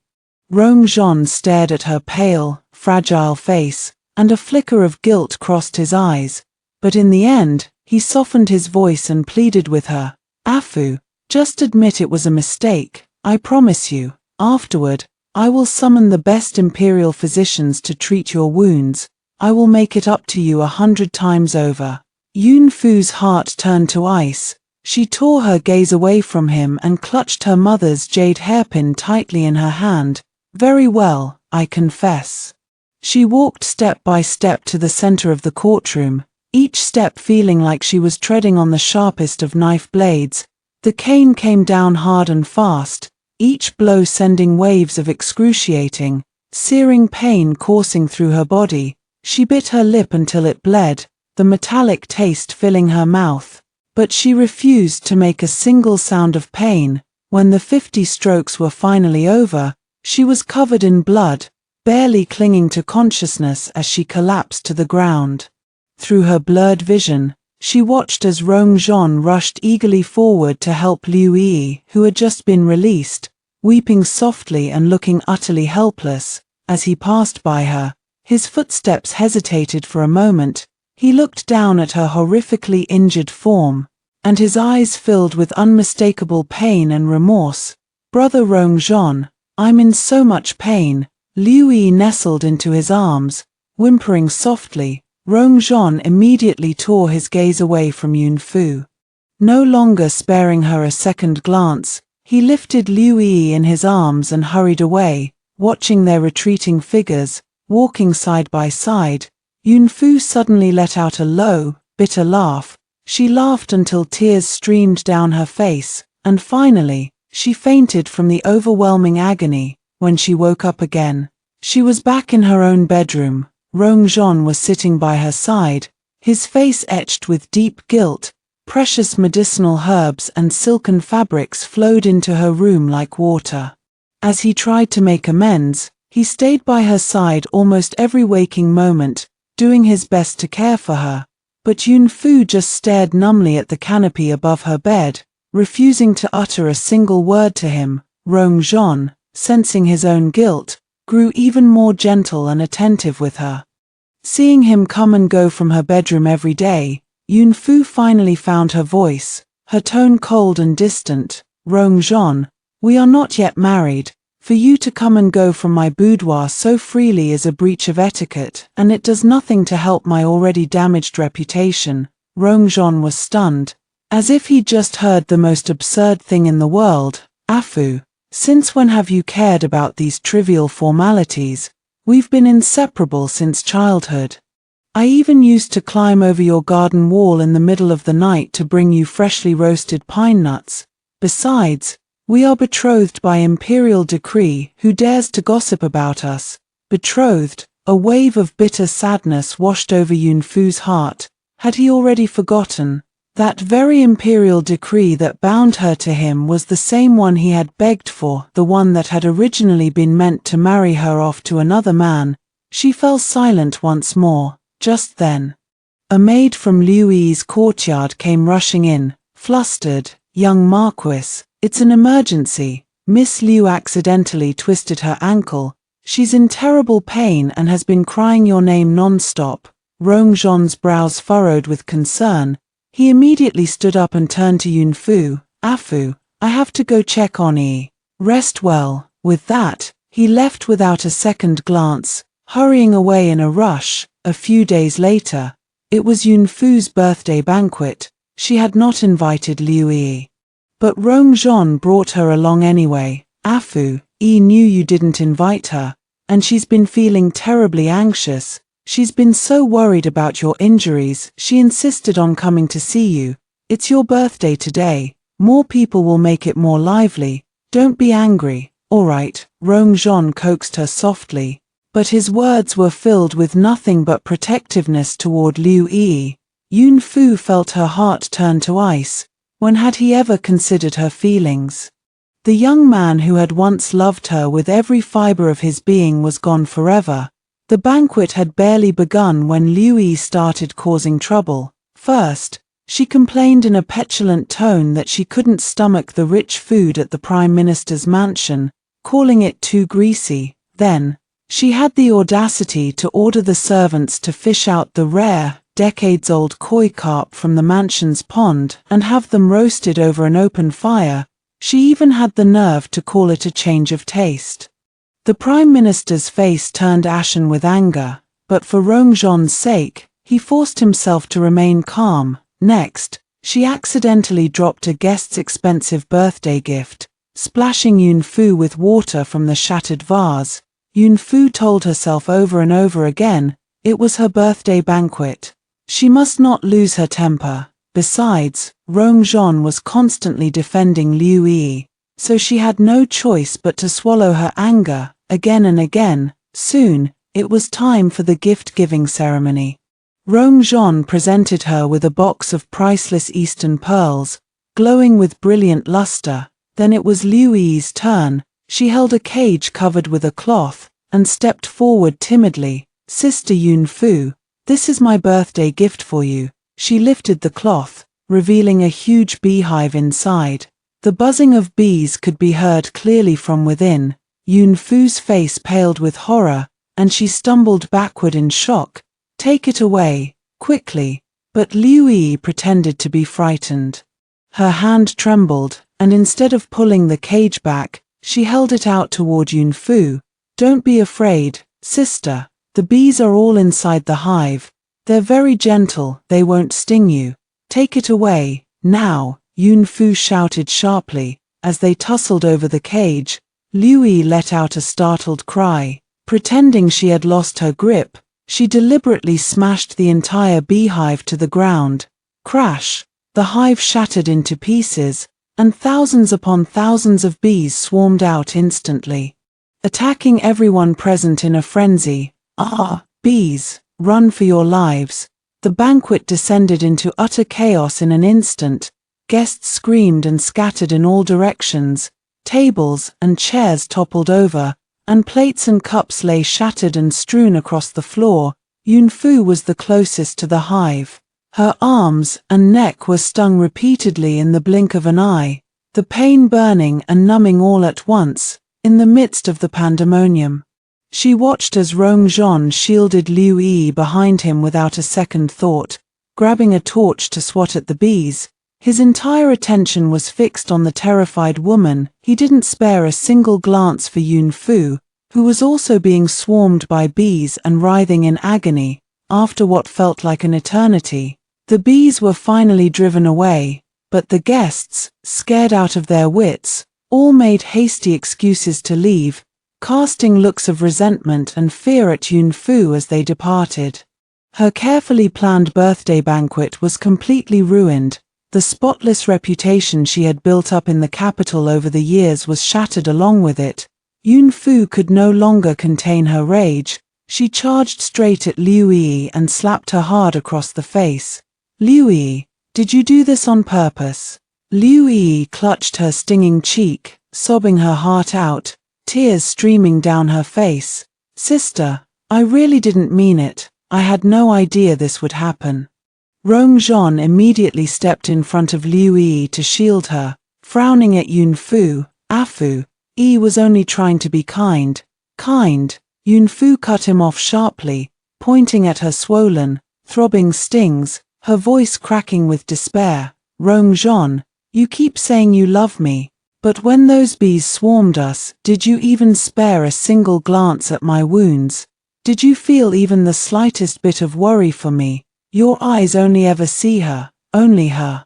Rongzhon stared at her pale, fragile face, and a flicker of guilt crossed his eyes. But in the end, he softened his voice and pleaded with her. Afu, just admit it was a mistake. I promise you, afterward, I will summon the best imperial physicians to treat your wounds. I will make it up to you 100 times over. Yun Fu's heart turned to ice. She tore her gaze away from him and clutched her mother's jade hairpin tightly in her hand. Very well, I confess. She walked step by step to the center of the courtroom, each step feeling like she was treading on the sharpest of knife blades. The cane came down hard and fast, each blow sending waves of excruciating, searing pain coursing through her body. She bit her lip until it bled, the metallic taste filling her mouth. But she refused to make a single sound of pain. When the 50 strokes were finally over, she was covered in blood, barely clinging to consciousness as she collapsed to the ground. Through her blurred vision, she watched as Rongzhon rushed eagerly forward to help Liu Yi, who had just been released, weeping softly and looking utterly helpless. As he passed by her, his footsteps hesitated for a moment. He looked down at her horrifically injured form, and his eyes filled with unmistakable pain and remorse. Brother Rongzhon, I'm in so much pain. Liu Yi nestled into his arms, whimpering softly. Rongzhon immediately tore his gaze away from Yun Fu. No longer sparing her a second glance, he lifted Liu Yi in his arms and hurried away, watching their retreating figures, walking side by side. Yun Fu suddenly let out a low, bitter laugh. She laughed until tears streamed down her face, and finally, she fainted from the overwhelming agony. When she woke up again, she was back in her own bedroom. Rongzhon was sitting by her side, his face etched with deep guilt. Precious medicinal herbs and silken fabrics flowed into her room like water. As he tried to make amends, he stayed by her side almost every waking moment, doing his best to care for her. But Yun Fu just stared numbly at the canopy above her bed, refusing to utter a single word to him. Rong Zhon, sensing his own guilt, grew even more gentle and attentive with her. Seeing him come and go from her bedroom every day, Yun Fu finally found her voice, her tone cold and distant. Rong Zhon, we are not yet married. For you to come and go from my boudoir so freely is a breach of etiquette, and it does nothing to help my already damaged reputation. Rong Zhon was stunned, as if he'd just heard the most absurd thing in the world. Afu, since when have you cared about these trivial formalities? We've been inseparable since childhood. I even used to climb over your garden wall in the middle of the night to bring you freshly roasted pine nuts. Besides, we are betrothed by imperial decree. Who dares to gossip about us? Betrothed? A wave of bitter sadness washed over Yun Fu's heart. Had he already forgotten? That very imperial decree that bound her to him was the same one he had begged for, the one that had originally been meant to marry her off to another man. She fell silent once more. Just then, a maid from Liu Yi's courtyard came rushing in, flustered. Young Marquis, it's an emergency. Miss Liu accidentally twisted her ankle. She's in terrible pain and has been crying your name non-stop. Rong Zhon's brows furrowed with concern. He immediately stood up and turned to Yun Fu. Afu, I have to go check on Yi. Rest well. With that, he left without a second glance, hurrying away in a rush. A few days later, it was Yun Fu's birthday banquet. She had not invited Liu Yi, but Rong Zhon brought her along anyway. Afu, Yi knew you didn't invite her, and she's been feeling terribly anxious. She's been so worried about your injuries, she insisted on coming to see you. It's your birthday today. More people will make it more lively. Don't be angry. All right, Rong Zhon coaxed her softly, but his words were filled with nothing but protectiveness toward Liu Yi. Yun Fu felt her heart turn to ice. When had he ever considered her feelings? The young man who had once loved her with every fiber of his being was gone forever. The banquet had barely begun when Liu Yi started causing trouble. First, she complained in a petulant tone that she couldn't stomach the rich food at the Prime Minister's mansion, calling it too greasy. Then, she had the audacity to order the servants to fish out the rare, decades-old koi carp from the mansion's pond and have them roasted over an open fire. She even had the nerve to call it a change of taste. The Prime Minister's face turned ashen with anger, but for Rong Zhon's sake, he forced himself to remain calm. Next, she accidentally dropped a guest's expensive birthday gift, splashing Yun Fu with water from the shattered vase. Yun Fu told herself over and over again, it was her birthday banquet. She must not lose her temper. Besides, Rong Zhon was constantly defending Liu Yi, so she had no choice but to swallow her anger, again and again. Soon, it was time for the gift-giving ceremony. Rong Zhon presented her with a box of priceless Eastern pearls, glowing with brilliant luster. Then it was Liu Yi's turn. She held a cage covered with a cloth, and stepped forward timidly. Sister Yun Fu, this is my birthday gift for you. She lifted the cloth, revealing a huge beehive inside. The buzzing of bees could be heard clearly from within. Yun Fu's face paled with horror, and she stumbled backward in shock. Take it away, quickly. But Liu Yi pretended to be frightened. Her hand trembled, and instead of pulling the cage back, she held it out toward Yun Fu. Don't be afraid, sister. The bees are all inside the hive. They're very gentle, they won't sting you. Take it away, now, Yun Fu shouted sharply. As they tussled over the cage, Liu Yi let out a startled cry. Pretending she had lost her grip, she deliberately smashed the entire beehive to the ground. Crash! The hive shattered into pieces, and thousands upon thousands of bees swarmed out instantly, attacking everyone present in a frenzy. Ah, bees, run for your lives. The banquet descended into utter chaos in an instant. Guests screamed and scattered in all directions. Tables and chairs toppled over, and plates and cups lay shattered and strewn across the floor. Yun Fu was the closest to the hive. Her arms and neck were stung repeatedly in the blink of an eye, the pain burning and numbing all at once, in the midst of the pandemonium. She watched as Rongzhon shielded Liu Yi behind him without a second thought, grabbing a torch to swat at the bees. His entire attention was fixed on the terrified woman. He didn't spare a single glance for Yun Fu, who was also being swarmed by bees and writhing in agony. After what felt like an eternity, the bees were finally driven away, but the guests, scared out of their wits, all made hasty excuses to leave, casting looks of resentment and fear at Yun Fu as they departed. Her carefully planned birthday banquet was completely ruined. The spotless reputation she had built up in the capital over the years was shattered along with it. Yun Fu could no longer contain her rage. She charged straight at Liu Yi and slapped her hard across the face. "Liu Yi, did you do this on purpose?" Liu Yi clutched her stinging cheek, sobbing her heart out, tears streaming down her face. "Sister, I really didn't mean it. I had no idea this would happen." Rongzhon immediately stepped in front of Liu Yi to shield her, frowning at Yun Fu. "Afu, Yi was only trying to be kind." "Kind?" Yun Fu cut him off sharply, pointing at her swollen, throbbing stings, her voice cracking with despair. "Rongzhon, you keep saying you love me, but when those bees swarmed us, did you even spare a single glance at my wounds? Did you feel even the slightest bit of worry for me? Your eyes only ever see her, only her."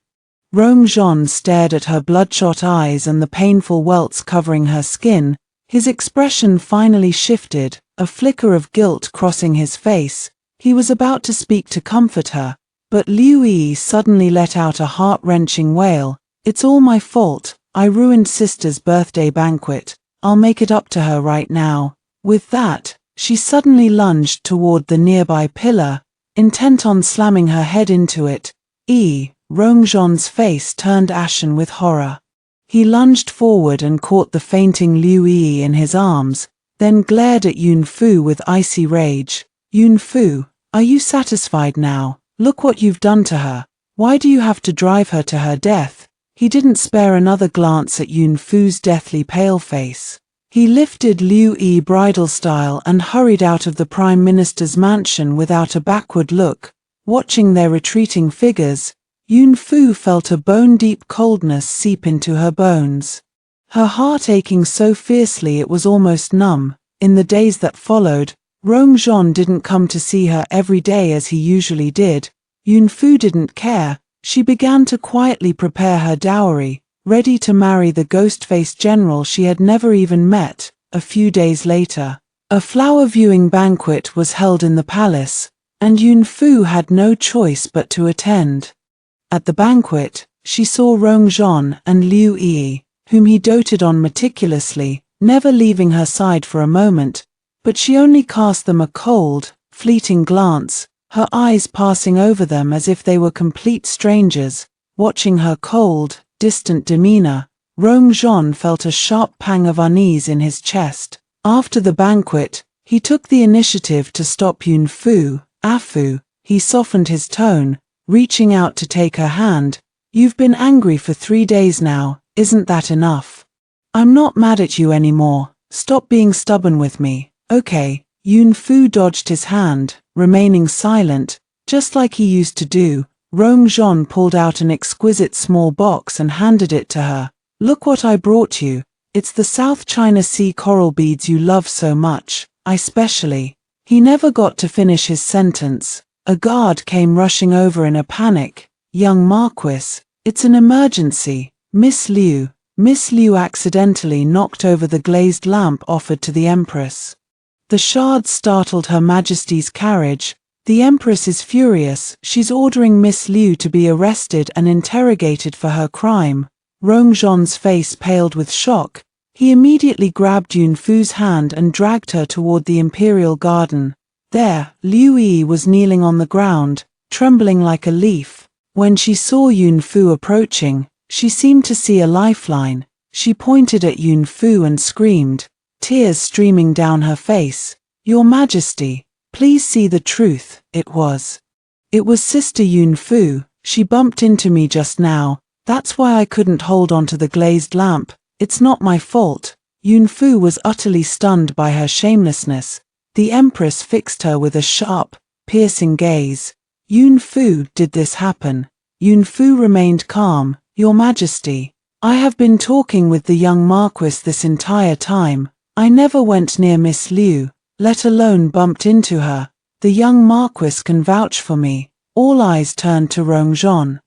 Rongzhon stared at her bloodshot eyes and the painful welts covering her skin. His expression finally shifted, a flicker of guilt crossing his face. He was about to speak to comfort her, but Liu Yi suddenly let out a heart-wrenching wail. "It's all my fault. I ruined sister's birthday banquet. I'll make it up to her right now." With that, she suddenly lunged toward the nearby pillar, intent on slamming her head into it. Rongzhon's face turned ashen with horror. He lunged forward and caught the fainting Liu Yi in his arms, then glared at Yun Fu with icy rage. "Yun Fu, are you satisfied now? Look what you've done to her. Why do you have to drive her to her death?" He didn't spare another glance at Yun Fu's deathly pale face. He lifted Liu Yi bridal style and hurried out of the Prime Minister's mansion without a backward look. Watching their retreating figures, Yun Fu felt a bone-deep coldness seep into her bones. Her heart aching so fiercely it was almost numb. In the days that followed, Rongzhon didn't come to see her every day as he usually did. Yun Fu didn't care. She began to quietly prepare her dowry, ready to marry the ghost-faced general she had never even met. A few days later, a flower-viewing banquet was held in the palace, and Yun Fu had no choice but to attend. At the banquet, she saw Rongzhon and Liu Yi, whom he doted on meticulously, never leaving her side for a moment, but she only cast them a cold, fleeting glance, her eyes passing over them as if they were complete strangers. Watching her cold, distant demeanor, Rongzhon felt a sharp pang of unease in his chest. After the banquet, he took the initiative to stop Yun Fu. "Afu," he softened his tone, reaching out to take her hand. "You've been angry for 3 days now, isn't that enough? I'm not mad at you anymore. Stop being stubborn with me, okay?" Yun Fu dodged his hand, remaining silent, just like he used to do. Rongzhon pulled out an exquisite small box and handed it to her. "Look what I brought you. It's the South China Sea coral beads you love so much. I specially..." He never got to finish his sentence. A guard came rushing over in a panic. "Young Marquis, it's an emergency. Miss Liu." Miss Liu accidentally knocked over the glazed lamp offered to the Empress. The shards startled Her Majesty's carriage. "The Empress is furious. She's ordering Miss Liu to be arrested and interrogated for her crime." Rongzhon's face paled with shock. He immediately grabbed Yun Fu's hand and dragged her toward the imperial garden. There, Liu Yi was kneeling on the ground, trembling like a leaf. When she saw Yun Fu approaching, she seemed to see a lifeline. She pointed at Yun Fu and screamed, tears streaming down her face, "Your Majesty, please see the truth." It was It was Sister Yun Fu. She bumped into me just now. That's why I couldn't hold on to the glazed lamp. It's not my fault. Yun Fu was utterly stunned by her shamelessness. The Empress fixed her with a sharp, piercing gaze. Yun Fu, did this happen? Yun Fu remained calm. Your Majesty, I have been talking with the young Marquis this entire time. I never went near Miss Liu, let alone bumped into her. The young Marquis can vouch for me. All eyes turned to Rongzhon.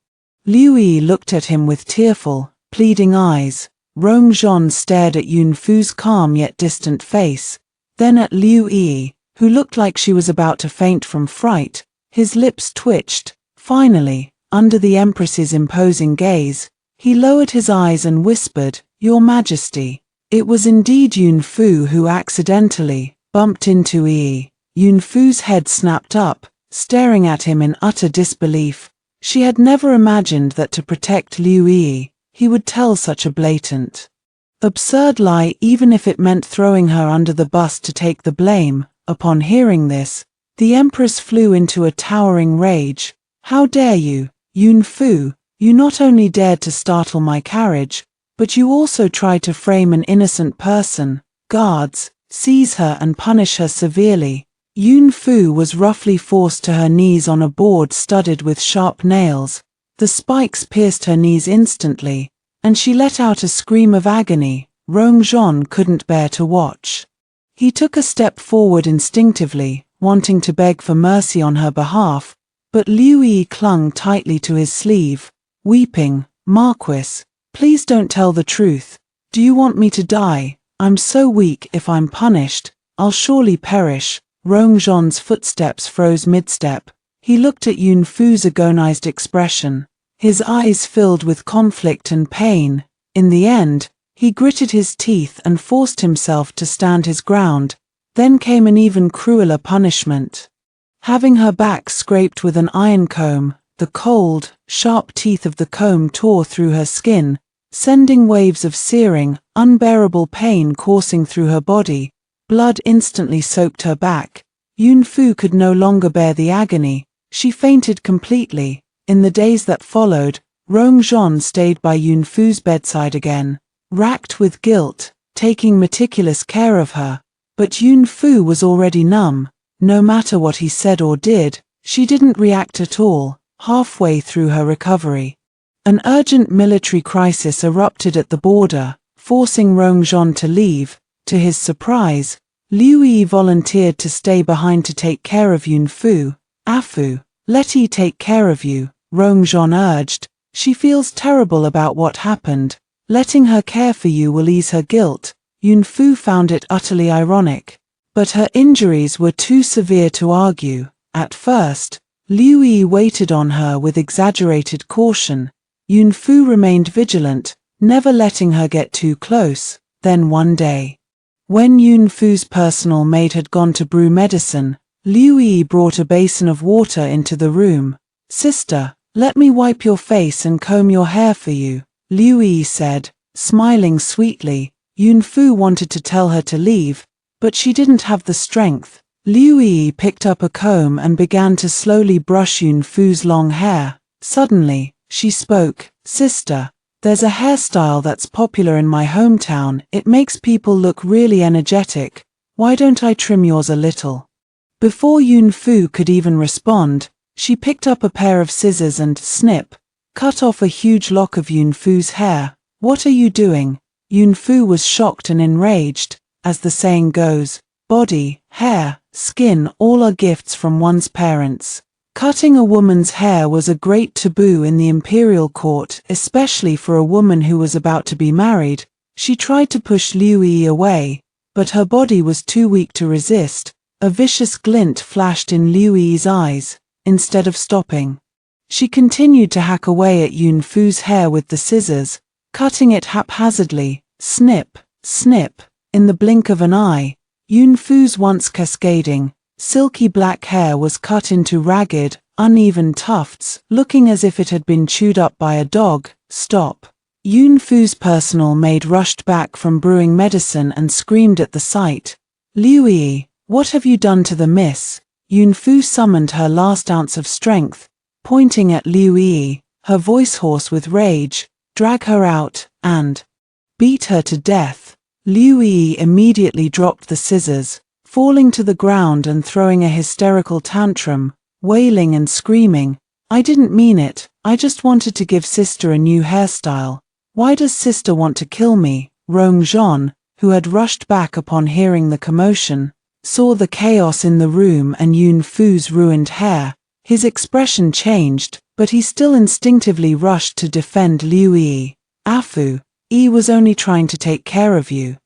Liu Yi looked at him with tearful, pleading eyes. Rongzhon stared at Yun Fu's calm yet distant face, then at Liu Yi, who looked like she was about to faint from fright. His lips twitched. Finally, under the Empress's imposing gaze, he lowered his eyes and whispered, Your Majesty. It was indeed Yun Fu who accidentally bumped into Yi. Yun Fu's head snapped up, staring at him in utter disbelief. She had never imagined that to protect Liu Yi, he would tell such a blatant, absurd lie even if it meant throwing her under the bus to take the blame. Upon hearing this, the Empress flew into a towering rage. How dare you, Yun Fu? You not only dared to startle my carriage, but you also tried to frame an innocent person. Guards, seize her and punish her severely. Yun Fu was roughly forced to her knees on a board studded with sharp nails. The spikes pierced her knees instantly, and she let out a scream of agony. Rongzhon couldn't bear to watch. He took a step forward instinctively, wanting to beg for mercy on her behalf, but Liu Yi clung tightly to his sleeve, weeping. Marquis, please don't tell the truth. Do you want me to die? I'm so weak. If I'm punished, I'll surely perish. Rongzhon's footsteps froze mid-step. He looked at Yun Fu's agonized expression. His eyes filled with conflict and pain. In the end, he gritted his teeth and forced himself to stand his ground. Then came an even crueler punishment. Having her back scraped with an iron comb, the cold, sharp teeth of the comb tore through her skin, sending waves of searing, unbearable pain coursing through her body. Blood instantly soaked her back. Yun Fu could no longer bear the agony. She fainted completely. In the days that followed, Rongzhon stayed by Yun Fu's bedside again, racked with guilt, taking meticulous care of her. But Yun Fu was already numb. No matter what he said or did, she didn't react at all. Halfway through her recovery, an urgent military crisis erupted at the border, forcing Rongzhon to leave. To his surprise, Liu Yi volunteered to stay behind to take care of Yun Fu. Afu, let Yi take care of you, Rongzhon urged. She feels terrible about what happened. Letting her care for you will ease her guilt. Yun Fu found it utterly ironic. But her injuries were too severe to argue. At first, Liu Yi waited on her with exaggerated caution. Yun Fu remained vigilant, never letting her get too close. Then one day, when Yun Fu's personal maid had gone to brew medicine, Liu Yi brought a basin of water into the room. Sister, let me wipe your face and comb your hair for you, Liu Yi said, smiling sweetly. Yun Fu wanted to tell her to leave, but she didn't have the strength. Liu Yi picked up a comb and began to slowly brush Yun Fu's long hair. Suddenly, she spoke. Sister, there's a hairstyle that's popular in my hometown. It makes people look really energetic. Why don't I trim yours a little? Before Yun Fu could even respond, she picked up a pair of scissors and, snip, cut off a huge lock of Yun Fu's hair. What are you doing? Yun Fu was shocked and enraged. As the saying goes, body, hair, skin, all are gifts from one's parents. Cutting a woman's hair was a great taboo in the imperial court, especially for a woman who was about to be married. She tried to push Liu Yi away, but her body was too weak to resist. A vicious glint flashed in Liu Yi's eyes. Instead of stopping, she continued to hack away at Yun Fu's hair with the scissors, cutting it haphazardly. Snip, snip. In the blink of an eye, Yun Fu's once cascading, silky black hair was cut into ragged, uneven tufts, looking as if it had been chewed up by a dog. Stop. Yun Fu's personal maid rushed back from brewing medicine and screamed at the sight. Liu Yi, what have you done to the miss? Yunfu summoned her last ounce of strength, pointing at Liu Yi, her voice hoarse with rage. Drag her out, and beat her to death. Liu Yi immediately dropped the scissors, falling to the ground and throwing a hysterical tantrum, wailing and screaming. I didn't mean it, I just wanted to give sister a new hairstyle. Why does sister want to kill me? Rongzhon, who had rushed back upon hearing the commotion, saw the chaos in the room and Yunfu's ruined hair. His expression changed, but he still instinctively rushed to defend Liu Yi. Afu, Yi was only trying to take care of you.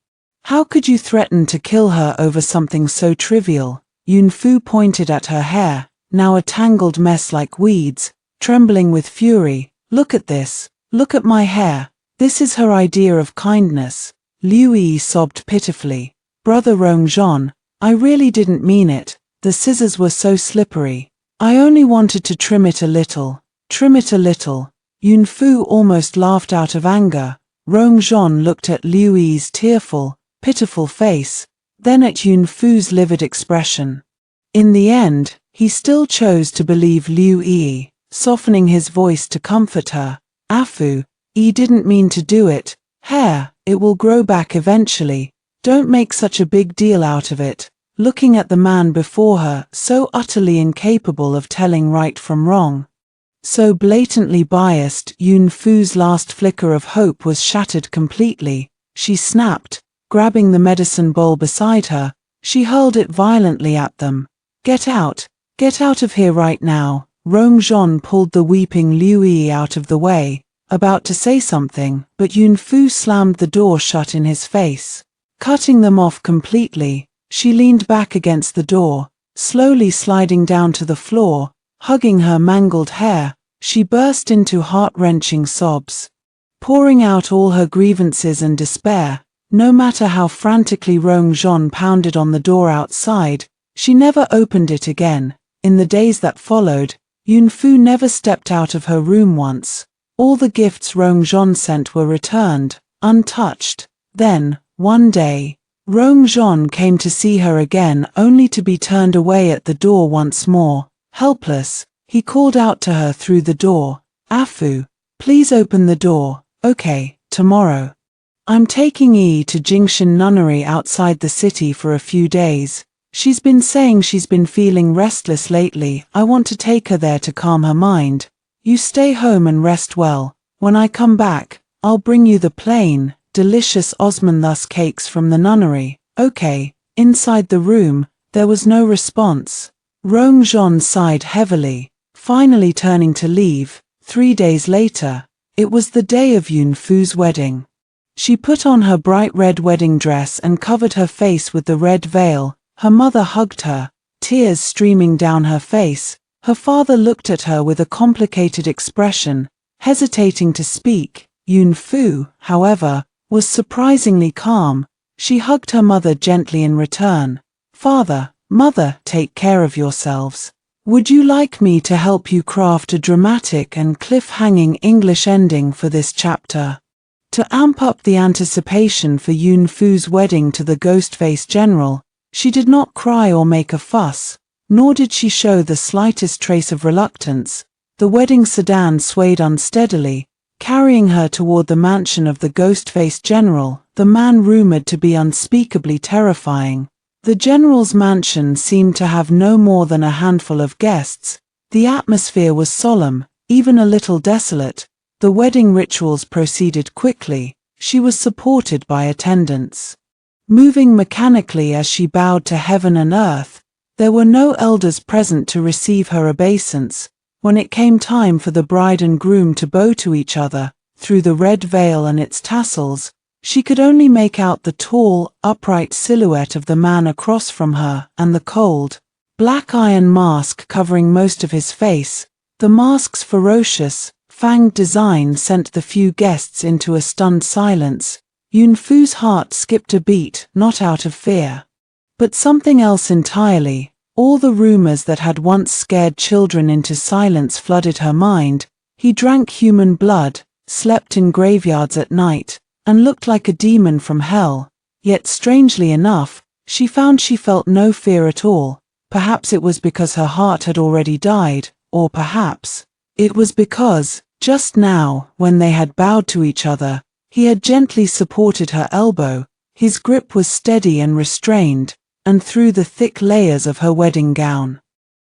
How could you threaten to kill her over something so trivial? Yunfu pointed at her hair, now a tangled mess like weeds, trembling with fury. Look at this. Look at my hair. This is her idea of kindness. Liu Yi sobbed pitifully. Brother Rongzhon, I really didn't mean it. The scissors were so slippery. I only wanted to trim it a little. Trim it a little. Yunfu almost laughed out of anger. Rongzhon looked at Liu Yi's tearful, pitiful face, then at Yunfu's livid expression. In the end, he still chose to believe Liu Yi, softening his voice to comfort her. Afu, Yi didn't mean to do it. Hair, it will grow back eventually. Don't make such a big deal out of it. Looking at the man before her, so utterly incapable of telling right from wrong, so blatantly biased, Yunfu's last flicker of hope was shattered completely. She snapped, grabbing the medicine bowl beside her. She hurled it violently at them. Get out of here right now. Rongzhon pulled the weeping Liu Yi out of the way, about to say something, but Yunfu slammed the door shut in his face, cutting them off completely. She leaned back against the door, slowly sliding down to the floor, hugging her mangled hair. She burst into heart-wrenching sobs, pouring out all her grievances and despair. No matter how frantically Rongzhon pounded on the door outside, she never opened it again. In the days that followed, Yunfu never stepped out of her room once. All the gifts Rongzhon sent were returned, untouched. Then, one day, Rongzhon came to see her again only to be turned away at the door once more. Helpless, he called out to her through the door. Afu, please open the door. Okay, tomorrow. I'm taking Yi to Jingshan Nunnery outside the city for a few days. She's been saying she's been feeling restless lately. I want to take her there to calm her mind. You stay home and rest well. When I come back, I'll bring you the plain, delicious Osmanthus cakes from the nunnery. Okay. Inside the room, there was no response. Rongzhon sighed heavily, finally turning to leave. 3 days later, it was the day of Yunfu's wedding. She put on her bright red wedding dress and covered her face with the red veil. Her mother hugged her, tears streaming down her face. Her father looked at her with a complicated expression, hesitating to speak. Yunfu, however, was surprisingly calm. She hugged her mother gently in return. Father, mother, take care of yourselves. Would you like me to help you craft a dramatic and cliff-hanging English ending for this chapter? To amp up the anticipation for Yunfu's wedding to the Ghostface General, she did not cry or make a fuss, nor did she show the slightest trace of reluctance. The wedding sedan swayed unsteadily, carrying her toward the mansion of the Ghostface General, the man rumored to be unspeakably terrifying. The general's mansion seemed to have no more than a handful of guests. The atmosphere was solemn, even a little desolate. The wedding rituals proceeded quickly. She was supported by attendants, moving mechanically as she bowed to heaven and earth. There were no elders present to receive her obeisance. When it came time for the bride and groom to bow to each other, through the red veil and its tassels, she could only make out the tall, upright silhouette of the man across from her and the cold, black iron mask covering most of his face. The mask's ferocious, fanged design sent the few guests into a stunned silence. Yunfu's heart skipped a beat, not out of fear, but something else entirely. All the rumors that had once scared children into silence flooded her mind. He drank human blood, slept in graveyards at night, and looked like a demon from hell. Yet strangely enough, she found she felt no fear at all. Perhaps it was because her heart had already died, or perhaps it was because, just now, when they had bowed to each other, he had gently supported her elbow. His grip was steady and restrained, and through the thick layers of her wedding gown,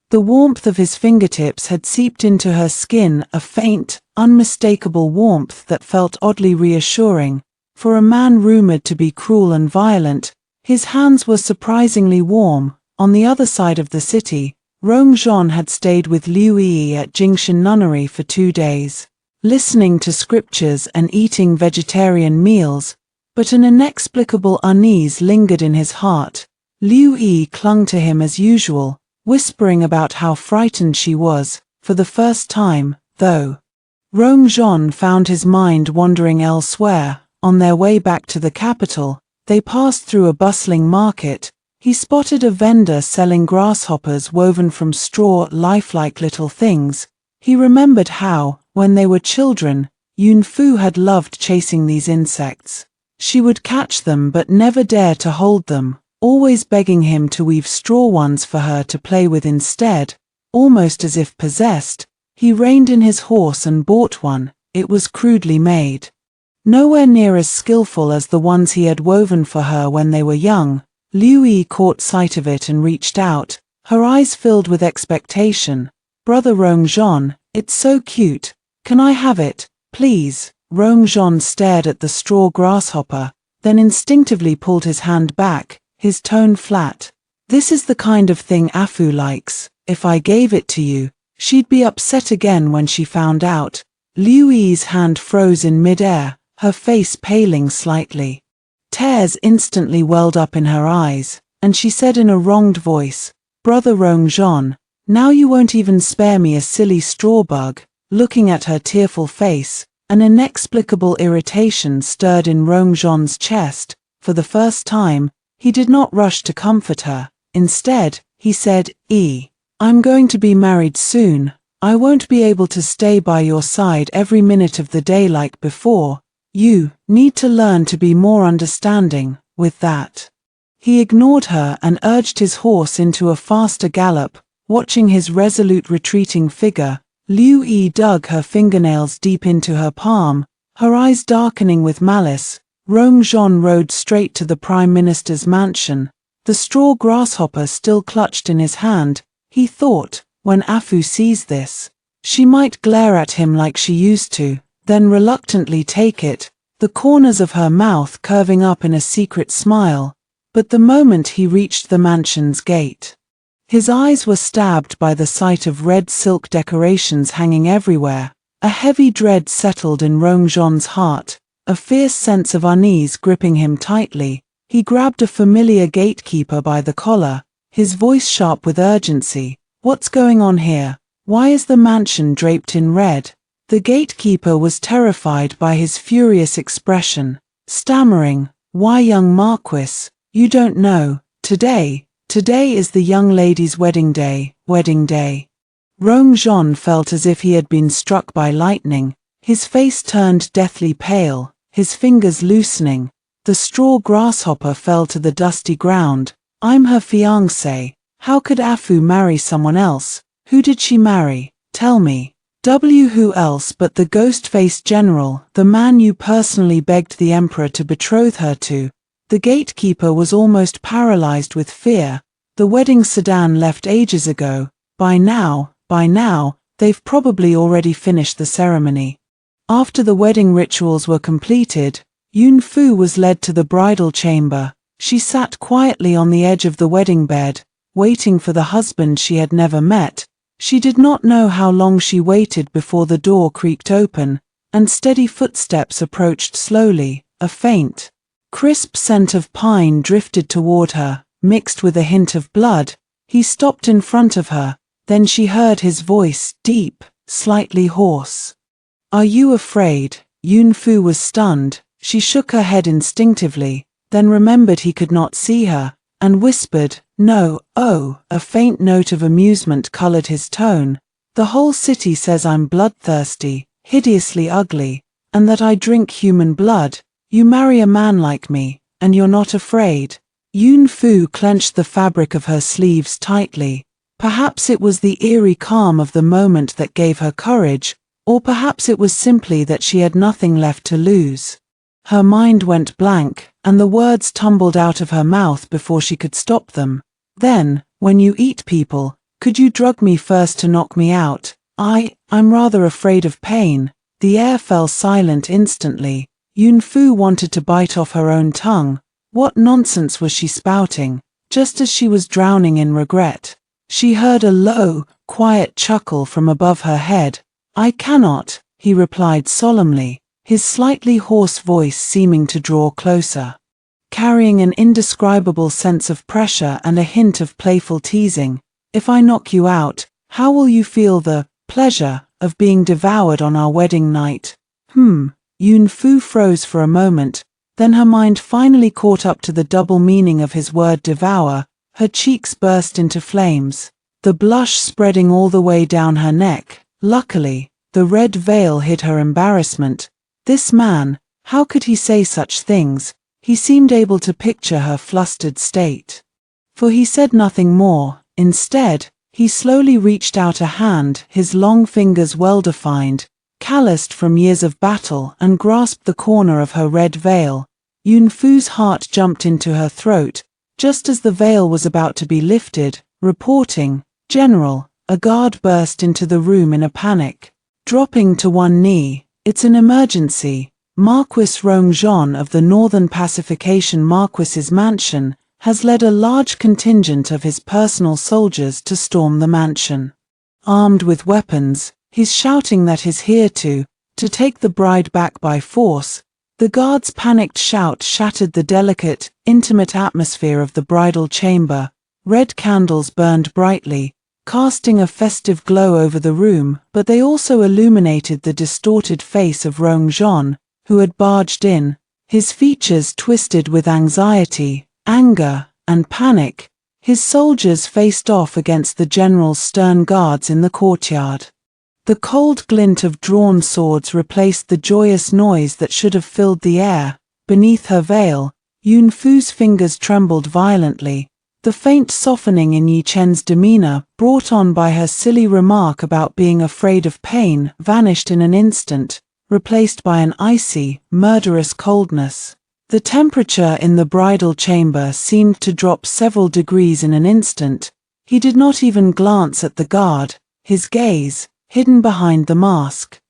the warmth of his fingertips had seeped into her skin, a faint, unmistakable warmth that felt oddly reassuring. For a man rumored to be cruel and violent, his hands were surprisingly warm. On the other side of the city, Rongzhen had stayed with Liu Yi at Jingshan Nunnery for 2 days, listening to scriptures and eating vegetarian meals, but an inexplicable unease lingered in his heart. Liu Yi clung to him as usual, whispering about how frightened she was, for the first time, though. Rongzhen found his mind wandering elsewhere. On their way back to the capital, they passed through a bustling market. He spotted a vendor selling grasshoppers woven from straw, lifelike little things. He remembered how, when they were children, Yunfu had loved chasing these insects. She would catch them but never dare to hold them, always begging him to weave straw ones for her to play with instead. Almost as if possessed, he reined in his horse and bought one. It was crudely made, nowhere near as skillful as the ones he had woven for her when they were young. Liu Yi caught sight of it and reached out, her eyes filled with expectation. "Brother Rongzhen, it's so cute. Can I have it, please?" Rongzhen stared at the straw grasshopper, then instinctively pulled his hand back, his tone flat. "This is the kind of thing Afu likes. If I gave it to you, she'd be upset again when she found out." Liu Yi's hand froze in midair, her face paling slightly. Tears instantly welled up in her eyes, and she said in a wronged voice, "Brother Rongzhen, now you won't even spare me a silly straw bug." Looking at her tearful face, an inexplicable irritation stirred in Rongzhen's chest. For the first time, he did not rush to comfort her. Instead, he said, "I'm going to be married soon. I won't be able to stay by your side every minute of the day like before. You need to learn to be more understanding." With that, he ignored her and urged his horse into a faster gallop. Watching his resolute retreating figure, Liu Yi dug her fingernails deep into her palm, her eyes darkening with malice. Rongzhen rode straight to the Prime Minister's mansion, the straw grasshopper still clutched in his hand. He thought, when Afu sees this, she might glare at him like she used to, then reluctantly take it, the corners of her mouth curving up in a secret smile. But the moment he reached the mansion's gate, his eyes were stabbed by the sight of red silk decorations hanging everywhere. A heavy dread settled in Rongzhen's heart, a fierce sense of unease gripping him tightly. He grabbed a familiar gatekeeper by the collar, his voice sharp with urgency. "What's going on here? Why is the mansion draped in red?" The gatekeeper was terrified by his furious expression, stammering, "Why, young Marquis, you don't know. Today is the young lady's wedding day. Rongzhen felt as if he had been struck by lightning. His face turned deathly pale, his fingers loosening. The straw grasshopper fell to the dusty ground. "I'm her fiancé. How could Afu marry someone else? Who did she marry? Tell me." "Who else but the ghost-faced general, the man you personally begged the emperor to betroth her to." The gatekeeper was almost paralyzed with fear. "The wedding sedan left ages ago. By now, they've probably already finished the ceremony." After the wedding rituals were completed, Yunfu was led to the bridal chamber. She sat quietly on the edge of the wedding bed, waiting for the husband she had never met. She did not know how long she waited before the door creaked open, and steady footsteps approached slowly. A faint, crisp scent of pine drifted toward her, mixed with a hint of blood. He stopped in front of her, then she heard his voice, deep, slightly hoarse. "Are you afraid?" Yunfu was stunned. She shook her head instinctively, then remembered he could not see her, and whispered, "No." "Oh." A faint note of amusement colored his tone. "The whole city says I'm bloodthirsty, hideously ugly, and that I drink human blood. You marry a man like me, and you're not afraid." Yun Fu clenched the fabric of her sleeves tightly. Perhaps it was the eerie calm of the moment that gave her courage, or perhaps it was simply that she had nothing left to lose. Her mind went blank, and the words tumbled out of her mouth before she could stop them. Then, when you eat people, could you drug me first to knock me out? I'm rather afraid of pain. The air fell silent instantly. Yun Fu wanted to bite off her own tongue. What nonsense was she spouting? Just as she was drowning in regret, she heard a low, quiet chuckle from above her head. I cannot, he replied solemnly, his slightly hoarse voice seeming to draw closer, carrying an indescribable sense of pressure and a hint of playful teasing. If I knock you out, how will you feel the pleasure of being devoured on our wedding night? Yun Fu froze for a moment, then her mind finally caught up to the double meaning of his word devour. Her cheeks burst into flames, the blush spreading all the way down her neck. Luckily, the red veil hid her embarrassment. This man, how could he say such things? He seemed able to picture her flustered state. For he said nothing more. Instead, he slowly reached out a hand, his long fingers well-defined, calloused from years of battle, and grasped the corner of her red veil. Yun Fu's heart jumped into her throat, just as the veil was about to be lifted. Reporting, General, a guard burst into the room in a panic. Dropping to one knee, it's an emergency. Marquis Rongzhon of the Northern Pacification Marquis's mansion has led a large contingent of his personal soldiers to storm the mansion. Armed with weapons, he's shouting that he's here to take the bride back by force. The guard's panicked shout shattered the delicate, intimate atmosphere of the bridal chamber. Red candles burned brightly, casting a festive glow over the room, but they also illuminated the distorted face of Rongzhon, who had barged in, his features twisted with anxiety, anger, and panic. His soldiers faced off against the general's stern guards in the courtyard. The cold glint of drawn swords replaced the joyous noise that should have filled the air. Beneath her veil, Yun Fu's fingers trembled violently. The faint softening in Yi Chen's demeanor, brought on by her silly remark about being afraid of pain, vanished in an instant, replaced by an icy, murderous coldness. The temperature in the bridal chamber seemed to drop several degrees in an instant. He did not even glance at the guard. His gaze, hidden behind the mask,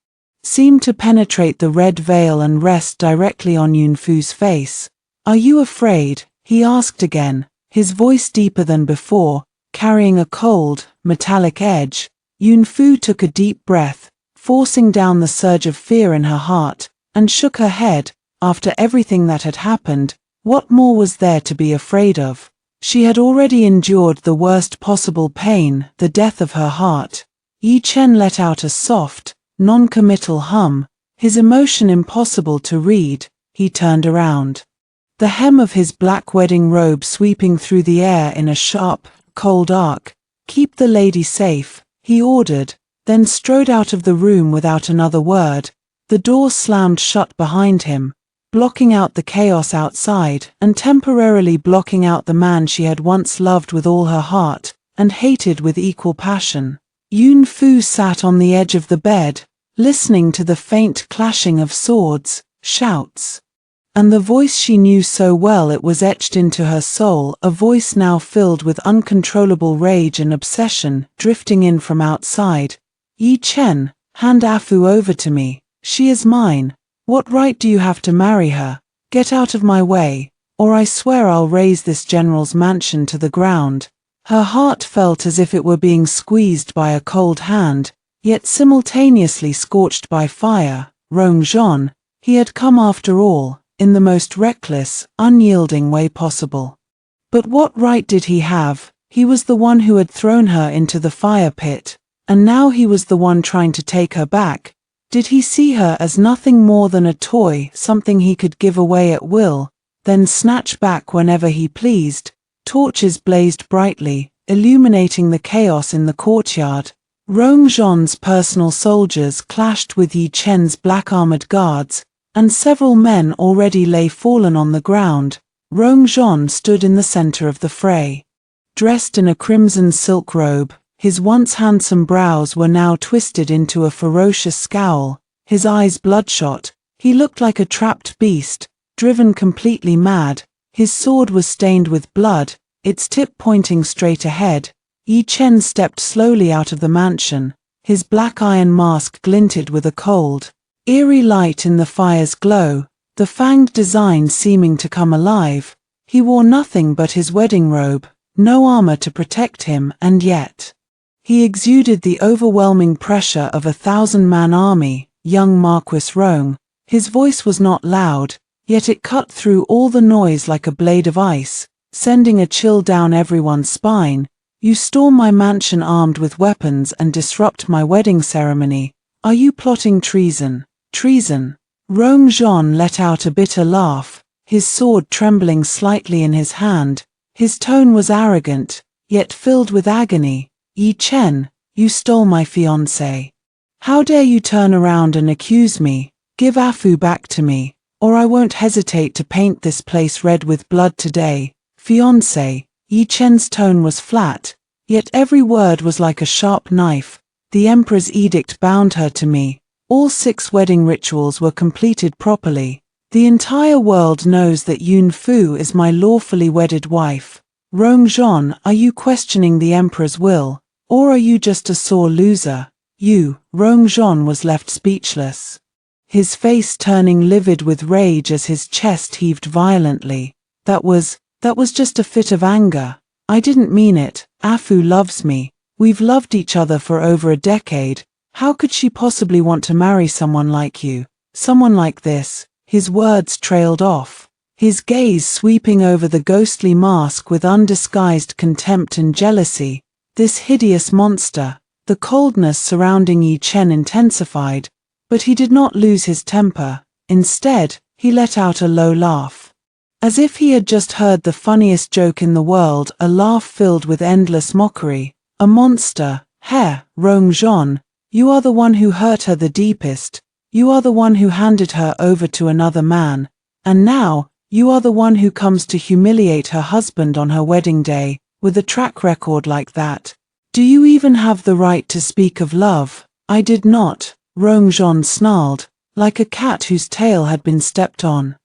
seemed to penetrate the red veil and rest directly on Yun Fu's face. Are you afraid? He asked again, his voice deeper than before, carrying a cold, metallic edge. Yun Fu took a deep breath, forcing down the surge of fear in her heart, and shook her head. After everything that had happened, what more was there to be afraid of? She had already endured the worst possible pain, the death of her heart. Yi Chen let out a soft, non-committal hum, his emotion impossible to read. He turned around, the hem of his black wedding robe sweeping through the air in a sharp, cold arc. Keep the lady safe, he ordered, then strode out of the room without another word. The door slammed shut behind him, blocking out the chaos outside and temporarily blocking out the man she had once loved with all her heart and hated with equal passion. Yun Fu sat on the edge of the bed, listening to the faint clashing of swords, shouts, and the voice she knew so well it was etched into her soul, a voice now filled with uncontrollable rage and obsession, drifting in from outside. Yi Chen, hand Afu over to me. She is mine. What right do you have to marry her? Get out of my way, or I swear I'll raze this general's mansion to the ground. Her heart felt as if it were being squeezed by a cold hand, yet simultaneously scorched by fire. Rongzhon, he had come after all, in the most reckless, unyielding way possible. But what right did he have? He was the one who had thrown her into the fire pit, and now he was the one trying to take her back. Did he see her as nothing more than a toy, something he could give away at will, then snatch back whenever he pleased? Torches blazed brightly, illuminating the chaos in the courtyard. Rongzhon's personal soldiers clashed with Yi Chen's black-armored guards, and several men already lay fallen on the ground. Rongzhon stood in the center of the fray. Dressed in a crimson silk robe, his once handsome brows were now twisted into a ferocious scowl, his eyes bloodshot. He looked like a trapped beast, driven completely mad. His sword was stained with blood, its tip pointing straight ahead. Yi Chen stepped slowly out of the mansion, his black iron mask glinted with a cold, eerie light in the fire's glow, the fanged design seeming to come alive. He wore nothing but his wedding robe, no armor to protect him, and yet he exuded the overwhelming pressure of a 1,000-man army. Young Marquis Rong. His voice was not loud, yet it cut through all the noise like a blade of ice, sending a chill down everyone's spine. You storm my mansion armed with weapons and disrupt my wedding ceremony. Are you plotting treason? Treason? Rongzhon let out a bitter laugh, his sword trembling slightly in his hand. His tone was arrogant, yet filled with agony. Yi Chen, you stole my fiancé. How dare you turn around and accuse me? Give Afu back to me, or I won't hesitate to paint this place red with blood today. Fiancé. Yi Chen's tone was flat, yet every word was like a sharp knife. The emperor's edict bound her to me. All 6 wedding rituals were completed properly. The entire world knows that Yun Fu is my lawfully wedded wife. Rongzhon, are you questioning the emperor's will, or are you just a sore loser? Rongzhon was left speechless, his face turning livid with rage as his chest heaved violently. That was just a fit of anger. I didn't mean it. Afu loves me. We've loved each other for over a decade. How could she possibly want to marry someone like you? Someone like this? His words trailed off, his gaze sweeping over the ghostly mask with undisguised contempt and jealousy. This hideous monster. The coldness surrounding Yi Chen intensified, but he did not lose his temper. Instead, he let out a low laugh, as if he had just heard the funniest joke in the world, a laugh filled with endless mockery. A monster. Rongzhon, you are the one who hurt her the deepest. You are the one who handed her over to another man, and now, you are the one who comes to humiliate her husband on her wedding day, with a track record like that. Do you even have the right to speak of love? I did not, Rongzhon snarled, like a cat whose tail had been stepped on.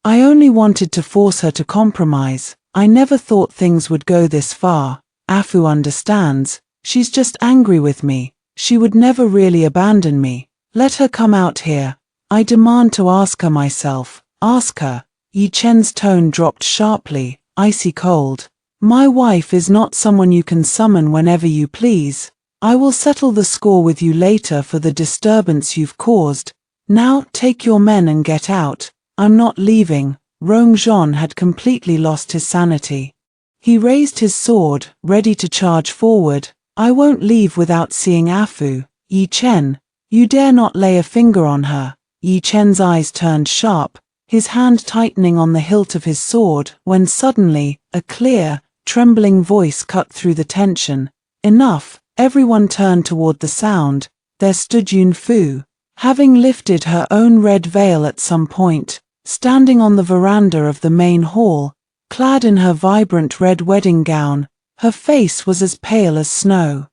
I only wanted to force her to compromise. I never thought things would go this far. Afu understands. She's just angry with me. She would never really abandon me. Let her come out here. I demand to ask her myself. Ask her. Yi Chen's tone dropped sharply, icy cold. My wife is not someone you can summon whenever you please. I will settle the score with you later for the disturbance you've caused. Now, take your men and get out. I'm not leaving. Rongzhon had completely lost his sanity. He raised his sword, ready to charge forward. I won't leave without seeing Afu. Yi Chen, you dare not lay a finger on her. Yi Chen's eyes turned sharp, his hand tightening on the hilt of his sword, when suddenly, a clear, trembling voice cut through the tension. Enough. Everyone turned toward the sound. There stood Yun Fu, having lifted her own red veil at some point, standing on the veranda of the main hall, clad in her vibrant red wedding gown. Her face was as pale as snow,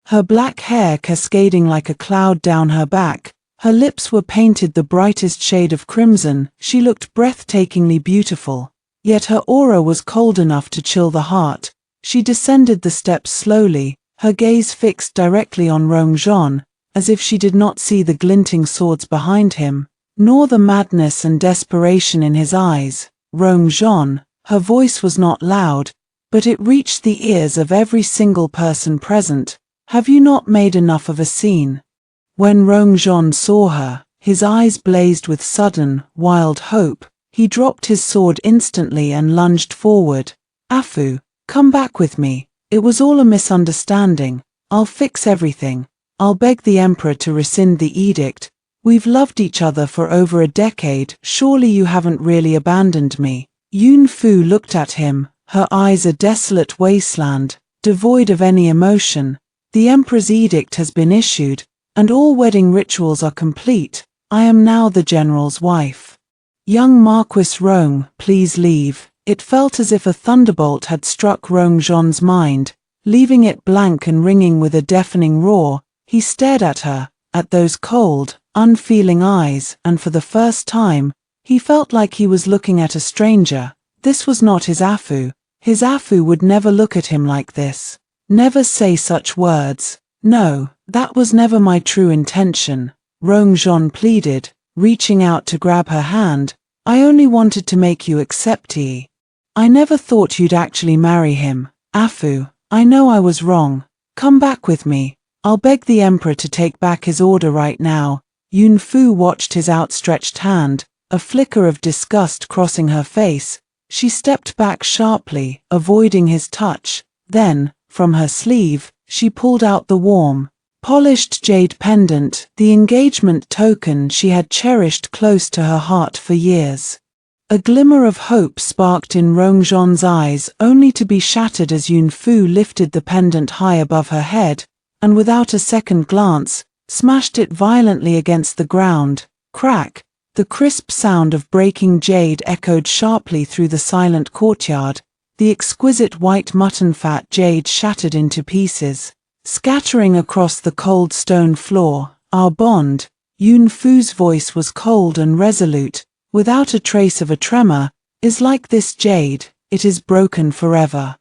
her black hair cascading like a cloud down her back. Her lips were painted the brightest shade of crimson. She looked breathtakingly beautiful, yet her aura was cold enough to chill the heart. She descended the steps slowly, her gaze fixed directly on Rongzhon, as if she did not see the glinting swords behind him, nor the madness and desperation in his eyes. Rongzhon, her voice was not loud, but it reached the ears of every single person present. Have you not made enough of a scene? When Rongzhon saw her, his eyes blazed with sudden, wild hope. He dropped his sword instantly and lunged forward. Afu, come back with me. It was all a misunderstanding. I'll fix everything. I'll beg the emperor to rescind the edict. We've loved each other for over a decade. Surely you haven't really abandoned me. Yun Fu looked at him, her eyes a desolate wasteland, devoid of any emotion. The emperor's edict has been issued, and all wedding rituals are complete. I am now the general's wife. Young Marquis Rong, please leave. It felt as if a thunderbolt had struck Rongzhon's mind, leaving it blank and ringing with a deafening roar. He stared at her, at those cold, unfeeling eyes, and for the first time, he felt like he was looking at a stranger. This was not his Afu. His Afu would never look at him like this. Never say such words. No, that was never my true intention, Rongzhon pleaded, reaching out to grab her hand. I only wanted to make you accept Yi. I never thought you'd actually marry him. Afu, I know I was wrong. Come back with me. I'll beg the emperor to take back his order right now. Yun Fu watched his outstretched hand, a flicker of disgust crossing her face. She stepped back sharply, avoiding his touch. Then, from her sleeve, she pulled out the warm, polished jade pendant, the engagement token she had cherished close to her heart for years. A glimmer of hope sparked in Rongzhon's eyes, only to be shattered as Yun Fu lifted the pendant high above her head, and without a second glance, smashed it violently against the ground. Crack! The crisp sound of breaking jade echoed sharply through the silent courtyard. The exquisite white mutton fat jade shattered into pieces, scattering across the cold stone floor. Our bond, Yun Fu's voice was cold and resolute, without a trace of a tremor, is like this jade, it is broken forever.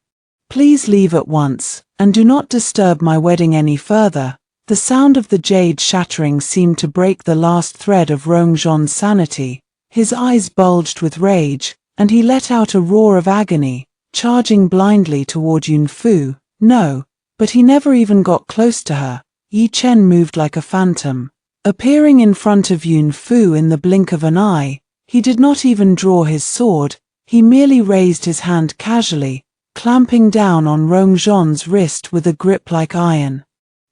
Please leave at once, and do not disturb my wedding any further. The sound of the jade shattering seemed to break the last thread of Rongzhon's sanity. His eyes bulged with rage, and he let out a roar of agony, charging blindly toward Yun Fu. No, but he never even got close to her. Yi Chen moved like a phantom, appearing in front of Yun Fu in the blink of an eye. He did not even draw his sword, he merely raised his hand casually, clamping down on Rongzhon's wrist with a grip like iron.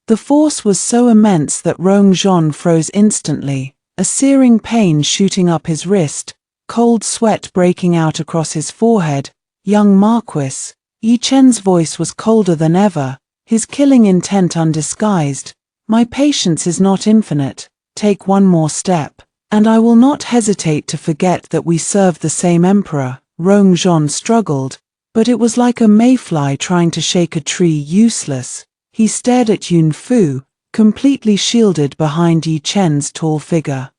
The force was so immense that Rongzhon froze instantly, a searing pain shooting up his wrist, cold sweat breaking out across his forehead. Young Marquis, Yi Chen's voice was colder than ever, his killing intent undisguised. My patience is not infinite. Take one more step, and I will not hesitate to forget that we serve the same emperor. Rongzhon struggled, but it was like a mayfly trying to shake a tree. Useless. He stared at Yun Fu, completely shielded behind Yi Chen's tall figure.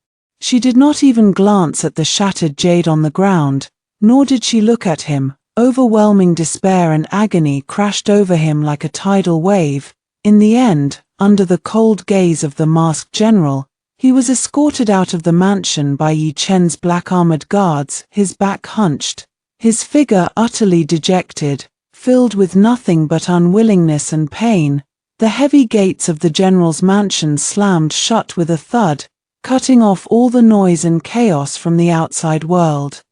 She did not even glance at the shattered jade on the ground, nor did she look at him. Overwhelming despair and agony crashed over him like a tidal wave. In the end, under the cold gaze of the masked general, he was escorted out of the mansion by Yi Chen's black-armored guards, his back hunched, his figure utterly dejected, filled with nothing but unwillingness and pain. The heavy gates of the general's mansion slammed shut with a thud, cutting off all the noise and chaos from the outside world.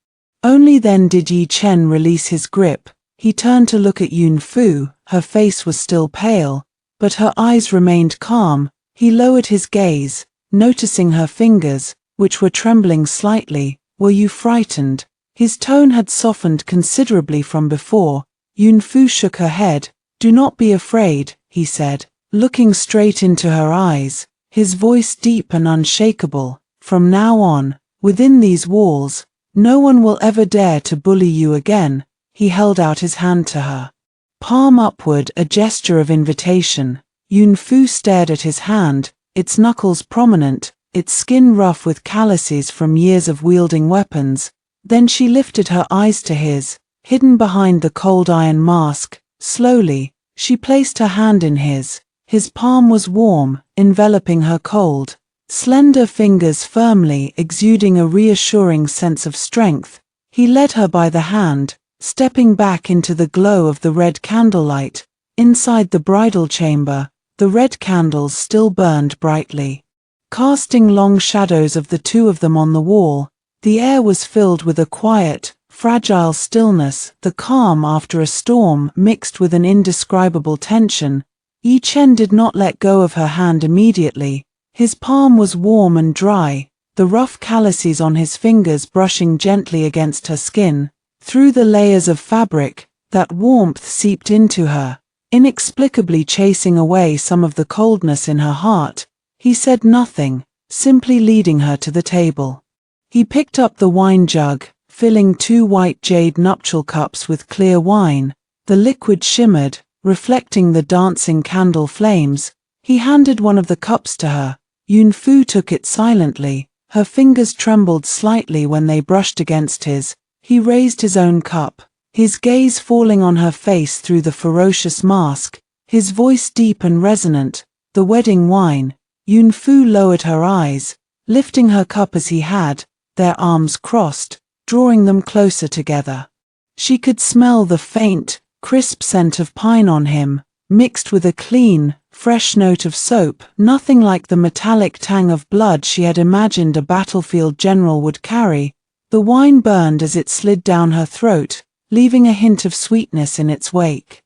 Only then did Yi Chen release his grip. He turned to look at Yun Fu. Her face was still pale, but her eyes remained calm. He lowered his gaze, noticing her fingers, which were trembling slightly. Were you frightened? His tone had softened considerably from before. Yun Fu shook her head. Do not be afraid, he said, looking straight into her eyes, his voice deep and unshakable. From now on, within these walls, no one will ever dare to bully you again. He held out his hand to her, palm upward, a gesture of invitation. Yun Fu stared at his hand, its knuckles prominent, its skin rough with calluses from years of wielding weapons. Then she lifted her eyes to his, hidden behind the cold iron mask. Slowly, she placed her hand in his. His palm was warm, enveloping her cold, slender fingers firmly, exuding a reassuring sense of strength. He led her by the hand, stepping back into the glow of the red candlelight. Inside the bridal chamber, the red candles still burned brightly, casting long shadows of the two of them on the wall. The air was filled with a quiet, fragile stillness, the calm after a storm mixed with an indescribable tension. Yi Chen did not let go of her hand immediately. His palm was warm and dry, the rough calluses on his fingers brushing gently against her skin. Through the layers of fabric, that warmth seeped into her, inexplicably chasing away some of the coldness in her heart. He said nothing, simply leading her to the table. He picked up the wine jug, filling 2 white jade nuptial cups with clear wine. The liquid shimmered, reflecting the dancing candle flames. He handed one of the cups to her. Yun Fu took it silently. Her fingers trembled slightly when they brushed against his. He raised his own cup, his gaze falling on her face through the ferocious mask, his voice deep and resonant. The wedding wine. Yun Fu lowered her eyes, lifting her cup as he had, their arms crossed, drawing them closer together. She could smell the faint, crisp scent of pine on him, mixed with a clean, fresh note of soap, nothing like the metallic tang of blood she had imagined a battlefield general would carry. The wine burned as it slid down her throat, leaving a hint of sweetness in its wake.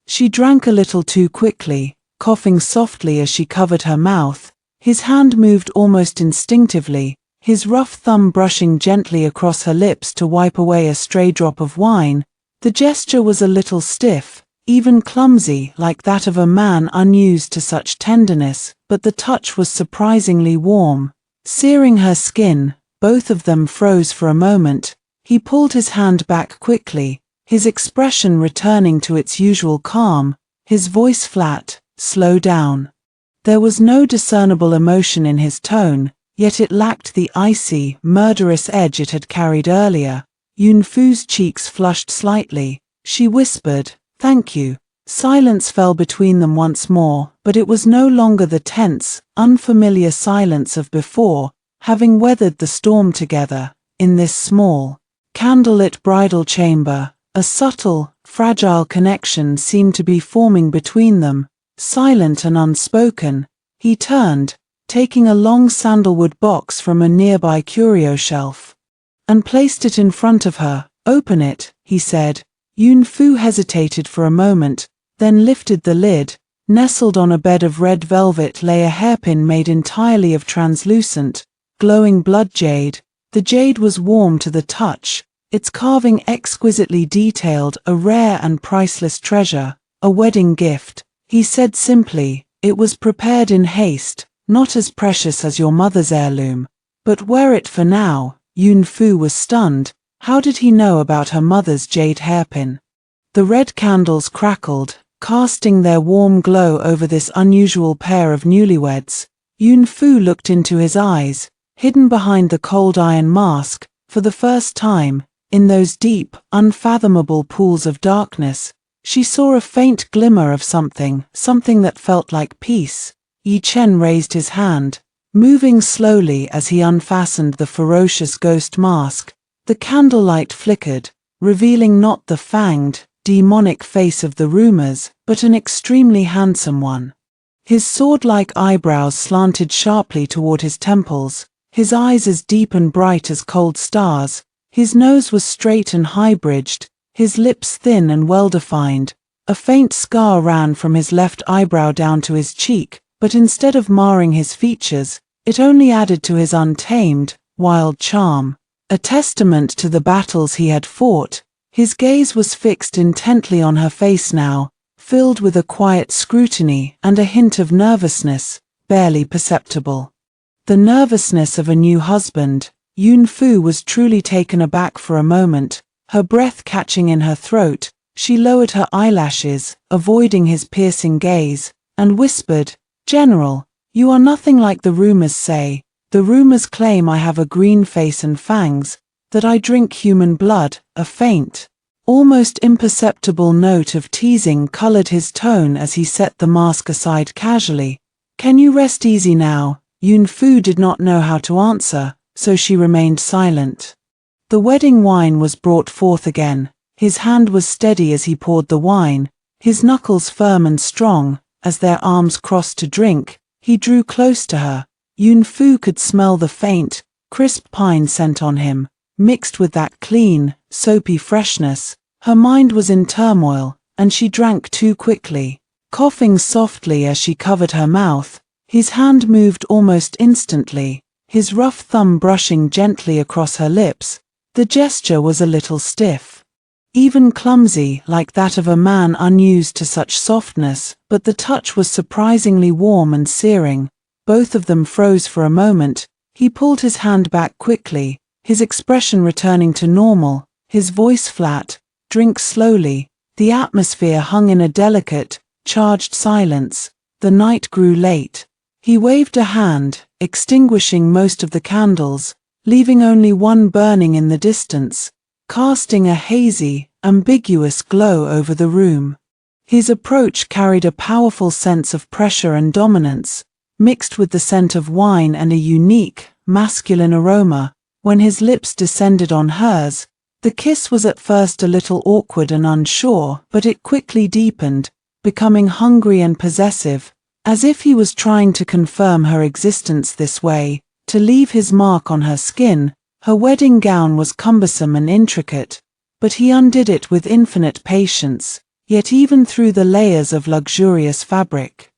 She drank a little too quickly, coughing softly as she covered her mouth. His hand moved almost instinctively, his rough thumb brushing gently across her lips to wipe away a stray drop of wine. The gesture was a little stiff, even clumsy, like that of a man unused to such tenderness, but the touch was surprisingly warm, searing her skin. Both of them froze for a moment. He pulled his hand back quickly, his expression returning to its usual calm, his voice flat. "Slow down." There was no discernible emotion in his tone, yet it lacked the icy, murderous edge it had carried earlier. Yun Fu's cheeks flushed slightly. She whispered, "Thank you." Silence fell between them once more, but it was no longer the tense, unfamiliar silence of before. Having weathered the storm together, in this small, candlelit bridal chamber, a subtle, fragile connection seemed to be forming between them, silent and unspoken. He turned, taking a long sandalwood box from a nearby curio shelf, and placed it in front of her. "Open it," he said. Yun Fu hesitated for a moment, then lifted the lid. Nestled on a bed of red velvet lay a hairpin made entirely of translucent, glowing blood jade. The jade was warm to the touch, its carving exquisitely detailed, a rare and priceless treasure, a wedding gift. He said simply, "It was prepared in haste, not as precious as your mother's heirloom, but wear it for now." Yun Fu was stunned. How did he know about her mother's jade hairpin? The red candles crackled, casting their warm glow over this unusual pair of newlyweds. Yun Fu looked into his eyes, hidden behind the cold iron mask. For the first time, in those deep, unfathomable pools of darkness, she saw a faint glimmer of something that felt like peace. Yi Chen raised his hand, moving slowly as he unfastened the ferocious ghost mask. The candlelight flickered, revealing not the fanged, demonic face of the rumors, but an extremely handsome one. His sword-like eyebrows slanted sharply toward his temples, his eyes as deep and bright as cold stars. His nose was straight and high-bridged, his lips thin and well-defined. A faint scar ran from his left eyebrow down to his cheek, but instead of marring his features, it only added to his untamed, wild charm. A testament to the battles he had fought, his gaze was fixed intently on her face now, filled with a quiet scrutiny and a hint of nervousness, barely perceptible. The nervousness of a new husband. Yun Fu was truly taken aback for a moment, her breath catching in her throat. She lowered her eyelashes, avoiding his piercing gaze, and whispered, "General, you are nothing like the rumors say. The rumors claim I have a green face and fangs, that I drink human blood." A faint, almost imperceptible note of teasing colored his tone as he set the mask aside casually. "Can you rest easy now?" Yun Fu did not know how to answer, so she remained silent. The wedding wine was brought forth again. His hand was steady as he poured the wine, his knuckles firm and strong. As their arms crossed to drink, he drew close to her. Yun Fu could smell the faint, crisp pine scent on him, mixed with that clean, soapy freshness. Her mind was in turmoil, and she drank too quickly. Coughing softly as she covered her mouth, his hand moved almost instantly, his rough thumb brushing gently across her lips. The gesture was a little stiff, even clumsy, like that of a man unused to such softness, but the touch was surprisingly warm and searing. Both of them froze for a moment. He pulled his hand back quickly, his expression returning to normal, his voice flat. "Drink slowly." The atmosphere hung in a delicate, charged silence. The night grew late. He waved a hand, extinguishing most of the candles, leaving only one burning in the distance, casting a hazy, ambiguous glow over the room. His approach carried a powerful sense of pressure and dominance, mixed with the scent of wine and a unique, masculine aroma. When his lips descended on hers, the kiss was at first a little awkward and unsure, but it quickly deepened, becoming hungry and possessive, as if he was trying to confirm her existence this way, to leave his mark on her skin. Her wedding gown was cumbersome and intricate, but he undid it with infinite patience, yet even through the layers of luxurious fabric,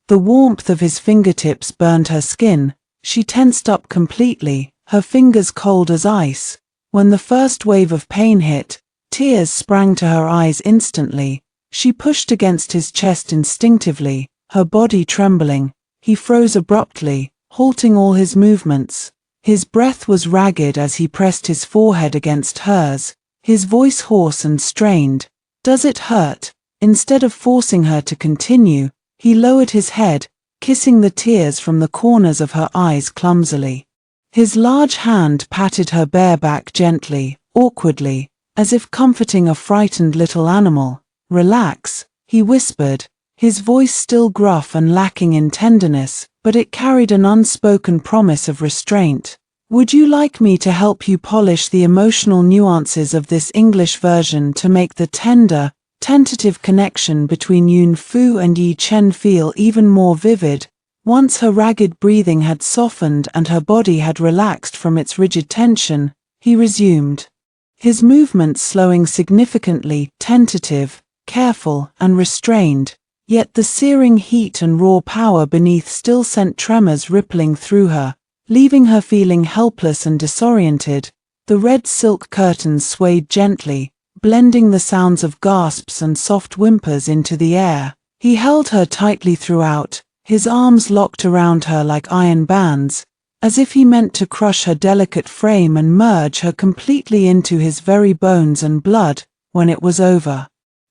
the warmth of his fingertips burned her skin. She tensed up completely, her fingers cold as ice. When the first wave of pain hit, tears sprang to her eyes instantly. She pushed against his chest instinctively, her body trembling. He froze abruptly, halting all his movements. His breath was ragged as he pressed his forehead against hers, his voice hoarse and strained. "Does it hurt?" Instead of forcing her to continue, he lowered his head, kissing the tears from the corners of her eyes clumsily. His large hand patted her bare back gently, awkwardly, as if comforting a frightened little animal. "Relax," he whispered, his voice still gruff and lacking in tenderness, but it carried an unspoken promise of restraint. "Would you like me to help you polish the emotional nuances of this English version to make the tender, tentative connection between Yun Fu and Yi Chen feel even more vivid?" Once her ragged breathing had softened and her body had relaxed from its rigid tension, he resumed, his movements slowing significantly, tentative, careful, and restrained. Yet the searing heat and raw power beneath still sent tremors rippling through her, leaving her feeling helpless and disoriented. The red silk curtains swayed gently, blending the sounds of gasps and soft whimpers into the air. He held her tightly throughout, his arms locked around her like iron bands, as if he meant to crush her delicate frame and merge her completely into his very bones and blood. When it was over,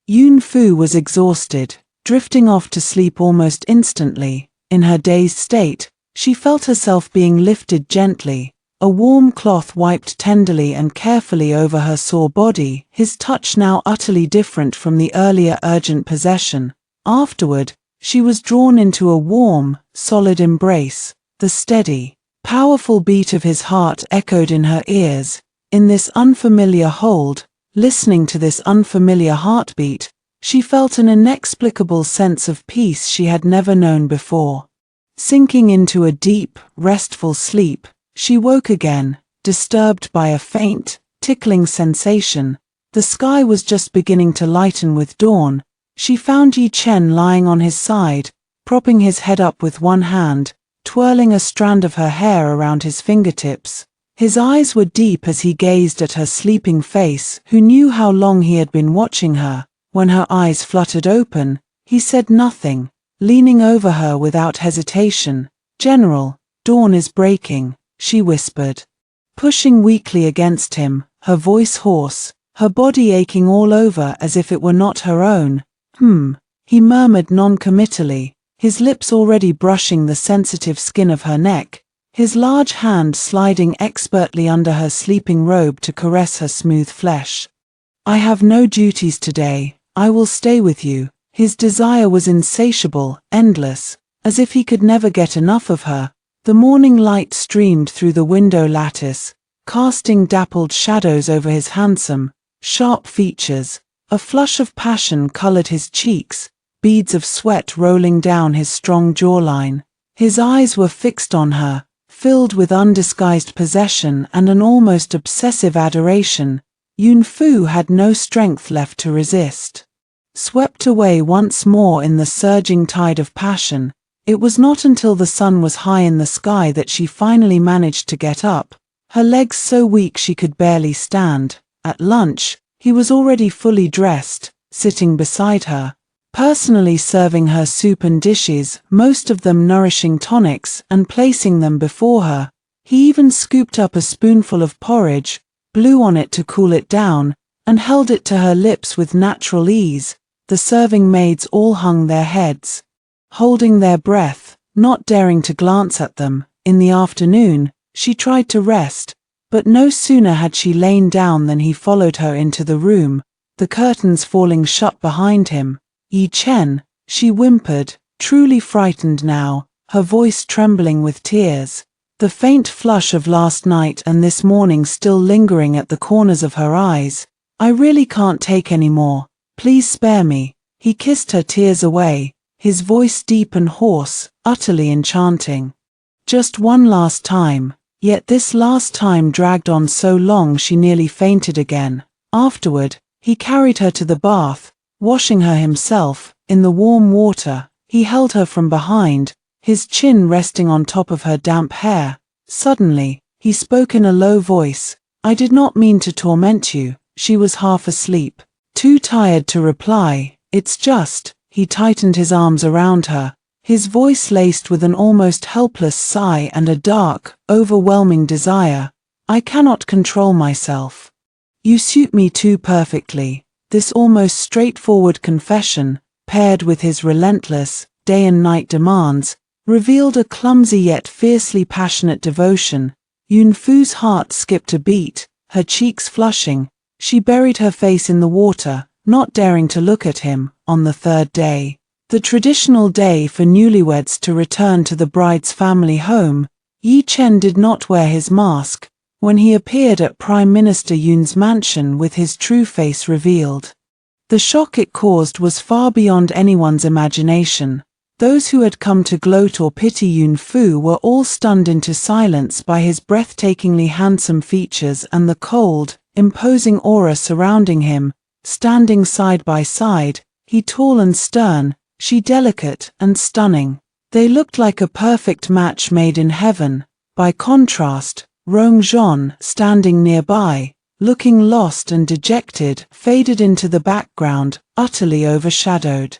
Yun Fu was exhausted, drifting off to sleep almost instantly. In her dazed state, she felt herself being lifted gently. A warm cloth wiped tenderly and carefully over her sore body, his touch now utterly different from the earlier urgent possession. Afterward, she was drawn into a warm, solid embrace. The steady, powerful beat of his heart echoed in her ears. In this unfamiliar hold, listening to this unfamiliar heartbeat, she felt an inexplicable sense of peace she had never known before. Sinking into a deep, restful sleep, she woke again, disturbed by a faint, tickling sensation. The sky was just beginning to lighten with dawn. She found Yi Chen lying on his side, propping his head up with one hand, twirling a strand of her hair around his fingertips. His eyes were deep as he gazed at her sleeping face. Who knew how long he had been watching her? When her eyes fluttered open, he said nothing, leaning over her without hesitation. "General, dawn is breaking," she whispered, pushing weakly against him, her voice hoarse, her body aching all over as if it were not her own. He murmured non-committally, his lips already brushing the sensitive skin of her neck, his large hand sliding expertly under her sleeping robe to caress her smooth flesh. "I have no duties today, I will stay with you." His desire was insatiable, endless, as if he could never get enough of her. The morning light streamed through the window lattice, casting dappled shadows over his handsome, sharp features. A flush of passion colored his cheeks, beads of sweat rolling down his strong jawline. His eyes were fixed on her, filled with undisguised possession and an almost obsessive adoration. Yun Fu had no strength left to resist. Swept away once more in the surging tide of passion, it was not until the sun was high in the sky that she finally managed to get up, her legs so weak she could barely stand. At lunch, he was already fully dressed, sitting beside her, personally serving her soup and dishes, most of them nourishing tonics, and placing them before her. He even scooped up a spoonful of porridge, blew on it to cool it down, and held it to her lips with natural ease. The serving maids all hung their heads, holding their breath, not daring to glance at them. In the afternoon, she tried to rest, but no sooner had she lain down than he followed her into the room, the curtains falling shut behind him. "Yi Chen," she whimpered, truly frightened now, her voice trembling with tears, the faint flush of last night and this morning still lingering at the corners of her eyes. "I really can't take any more. Please spare me." He kissed her tears away, his voice deep and hoarse, utterly enchanting. Just one last time, yet this last time dragged on so long she nearly fainted again. Afterward, he carried her to the bath, washing her himself. In the warm water, he held her from behind, his chin resting on top of her damp hair. Suddenly, he spoke in a low voice. "I did not mean to torment you." She was half asleep, too tired to reply. "It's just," he tightened his arms around her, his voice laced with an almost helpless sigh and a dark, overwhelming desire. "I cannot control myself. You suit me too perfectly." This almost straightforward confession, paired with his relentless, day and night demands, revealed a clumsy yet fiercely passionate devotion. Yun Fu's heart skipped a beat, her cheeks flushing. She buried her face in the water, not daring to look at him. On the third day, the traditional day for newlyweds to return to the bride's family home, Yi Chen did not wear his mask. When he appeared at Prime Minister Yun's mansion with his true face revealed, the shock it caused was far beyond anyone's imagination. Those who had come to gloat or pity Yun Fu were all stunned into silence by his breathtakingly handsome features and the cold, imposing aura surrounding him. Standing side by side, he tall and stern, she delicate and stunning. They looked like a perfect match made in heaven. By contrast, Rong Zhon, standing nearby, looking lost and dejected, faded into the background, utterly overshadowed.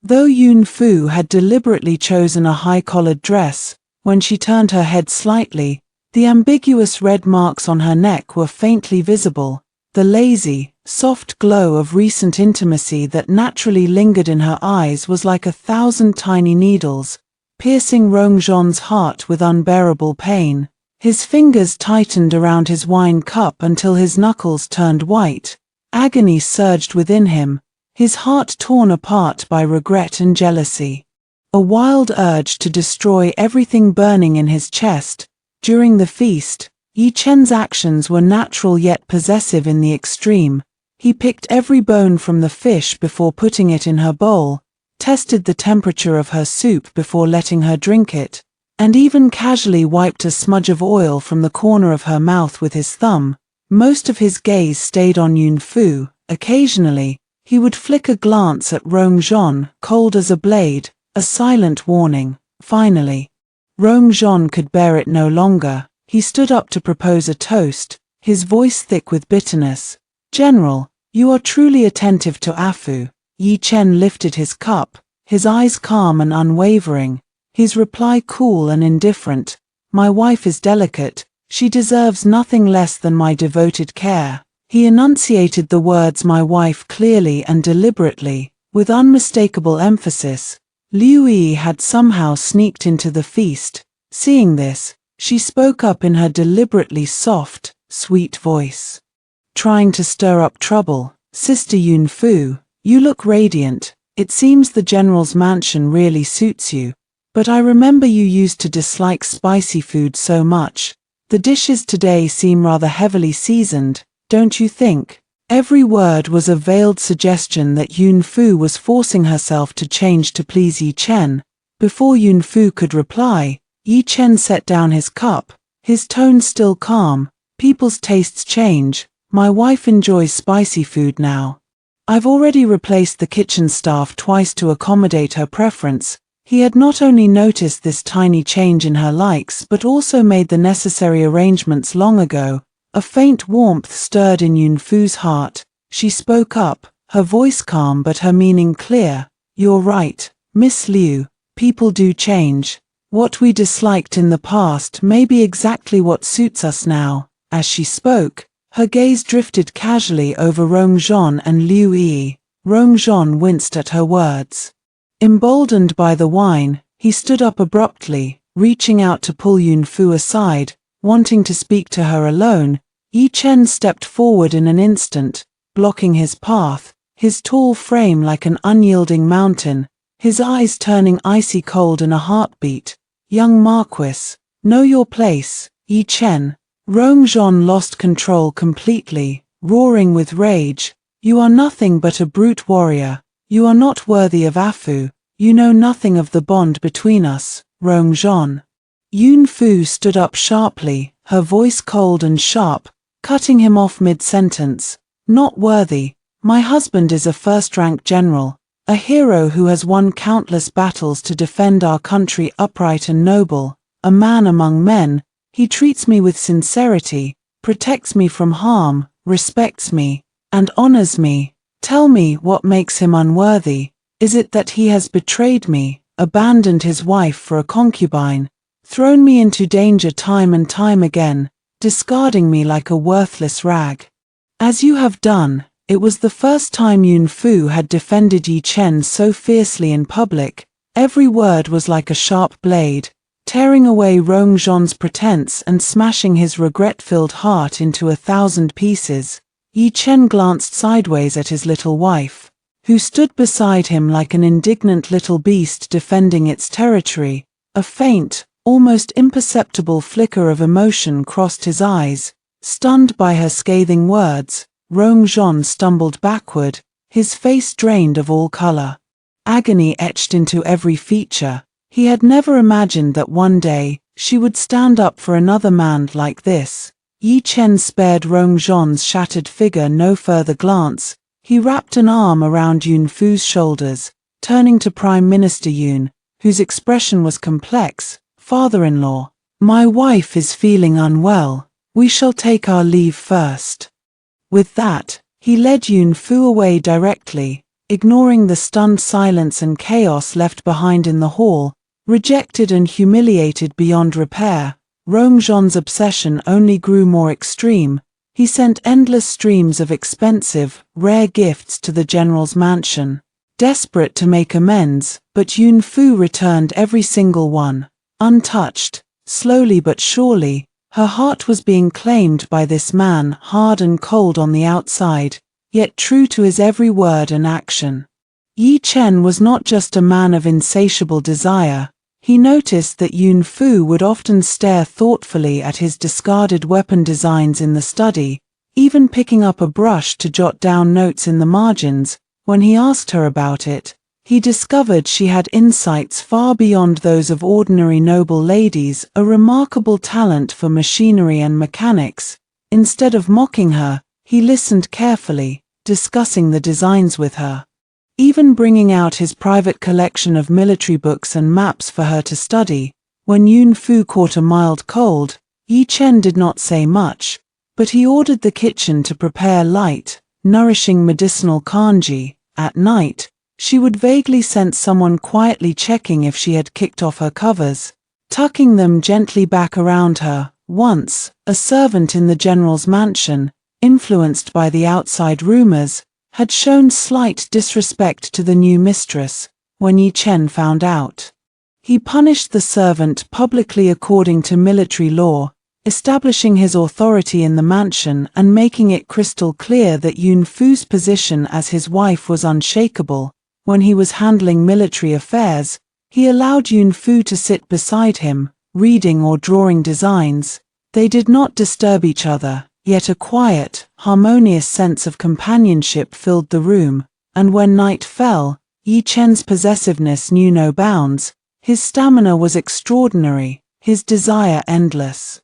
Though Yun Fu had deliberately chosen a high-collared dress, when she turned her head slightly, the ambiguous red marks on her neck were faintly visible. The lazy, soft glow of recent intimacy that naturally lingered in her eyes was like 1,000 tiny needles, piercing Rong Zhon's heart with unbearable pain. His fingers tightened around his wine cup until his knuckles turned white. Agony surged within him, his heart torn apart by regret and jealousy. A wild urge to destroy everything burning in his chest. During the feast, Yi Chen's actions were natural yet possessive in the extreme. He picked every bone from the fish before putting it in her bowl, tested the temperature of her soup before letting her drink it, and even casually wiped a smudge of oil from the corner of her mouth with his thumb. Most of his gaze stayed on Yun Fu. Occasionally, he would flick a glance at Rong Zhon, cold as a blade, a silent warning. Finally, Rong Zhon could bear it no longer. He stood up to propose a toast, his voice thick with bitterness. "General, you are truly attentive to Afu." Yi Chen lifted his cup, his eyes calm and unwavering, his reply cool and indifferent. "My wife is delicate, she deserves nothing less than my devoted care." He enunciated the words "my wife" clearly and deliberately, with unmistakable emphasis. Liu Yi had somehow sneaked into the feast. Seeing this, she spoke up in her deliberately soft, sweet voice. "Trying to stir up trouble, Sister Yun Fu, you look radiant. It seems the general's mansion really suits you. But I remember you used to dislike spicy food so much. The dishes today seem rather heavily seasoned, don't you think?" Every word was a veiled suggestion that Yun Fu was forcing herself to change to please Yi Chen. Before Yun Fu could reply, Yi Chen set down his cup, his tone still calm. "People's tastes change. My wife enjoys spicy food now. I've already replaced the kitchen staff twice to accommodate her preference." He had not only noticed this tiny change in her likes but also made the necessary arrangements long ago. A faint warmth stirred in Yun Fu's heart. She spoke up, her voice calm but her meaning clear. "You're right, Miss Liu, people do change. What we disliked in the past may be exactly what suits us now." As she spoke, her gaze drifted casually over Rongzhon and Liu Yi. Rongzhon winced at her words. Emboldened by the wine, he stood up abruptly, reaching out to pull Yunfu aside, wanting to speak to her alone. Yi Chen stepped forward in an instant, blocking his path, his tall frame like an unyielding mountain, his eyes turning icy cold in a heartbeat. "Young Marquis, know your place, Yi Chen." Rongzhon lost control completely, roaring with rage. "You are nothing but a brute warrior. You are not worthy of Afu. You know nothing of the bond between us, Rongzhon." Yunfu stood up sharply, her voice cold and sharp, cutting him off mid-sentence. "Not worthy. My husband is a first-rank general, a hero who has won countless battles to defend our country upright and noble, a man among men. He treats me with sincerity, protects me from harm, respects me, and honors me. Tell me what makes him unworthy. Is it that he has betrayed me, abandoned his wife for a concubine, thrown me into danger time and time again, discarding me like a worthless rag? As you have done." It was the first time Yunfu had defended Yi Chen so fiercely in public. Every word was like a sharp blade, tearing away Rongzhon's pretense and smashing his regret-filled heart into 1,000 pieces. Yi Chen glanced sideways at his little wife, who stood beside him like an indignant little beast defending its territory. A faint, almost imperceptible flicker of emotion crossed his eyes. Stunned by her scathing words, Rongzhon stumbled backward, his face drained of all color. Agony etched into every feature. He had never imagined that one day, she would stand up for another man like this. Yi Chen spared Rongzhon's shattered figure no further glance. He wrapped an arm around Yunfu's shoulders, turning to Prime Minister Yun, whose expression was complex. "Father-in-law, my wife is feeling unwell. We shall take our leave first." With that, he led Yunfu away directly, ignoring the stunned silence and chaos left behind in the hall. Rejected and humiliated beyond repair, Rongzhon's obsession only grew more extreme. He sent endless streams of expensive, rare gifts to the general's mansion, desperate to make amends, but Yunfu returned every single one, untouched. Slowly but surely, her heart was being claimed by this man, hard and cold on the outside, yet true to his every word and action. Yi Chen was not just a man of insatiable desire. He noticed that Yunfu would often stare thoughtfully at his discarded weapon designs in the study, even picking up a brush to jot down notes in the margins. When he asked her about it, he discovered she had insights far beyond those of ordinary noble ladies, a remarkable talent for machinery and mechanics. Instead of mocking her, he listened carefully, discussing the designs with her, even bringing out his private collection of military books and maps for her to study. When Yunfu caught a mild cold, Yi Chen did not say much, but he ordered the kitchen to prepare light, nourishing medicinal kanji. At night, she would vaguely sense someone quietly checking if she had kicked off her covers, tucking them gently back around her. Once, a servant in the general's mansion, influenced by the outside rumors, had shown slight disrespect to the new mistress. When Yi Chen found out, he punished the servant publicly according to military law, establishing his authority in the mansion and making it crystal clear that Yunfu's position as his wife was unshakable. When he was handling military affairs, he allowed Yunfu to sit beside him, reading or drawing designs. They did not disturb each other, yet a quiet, harmonious sense of companionship filled the room. And when night fell, Yi Chen's possessiveness knew no bounds. His stamina was extraordinary, his desire endless.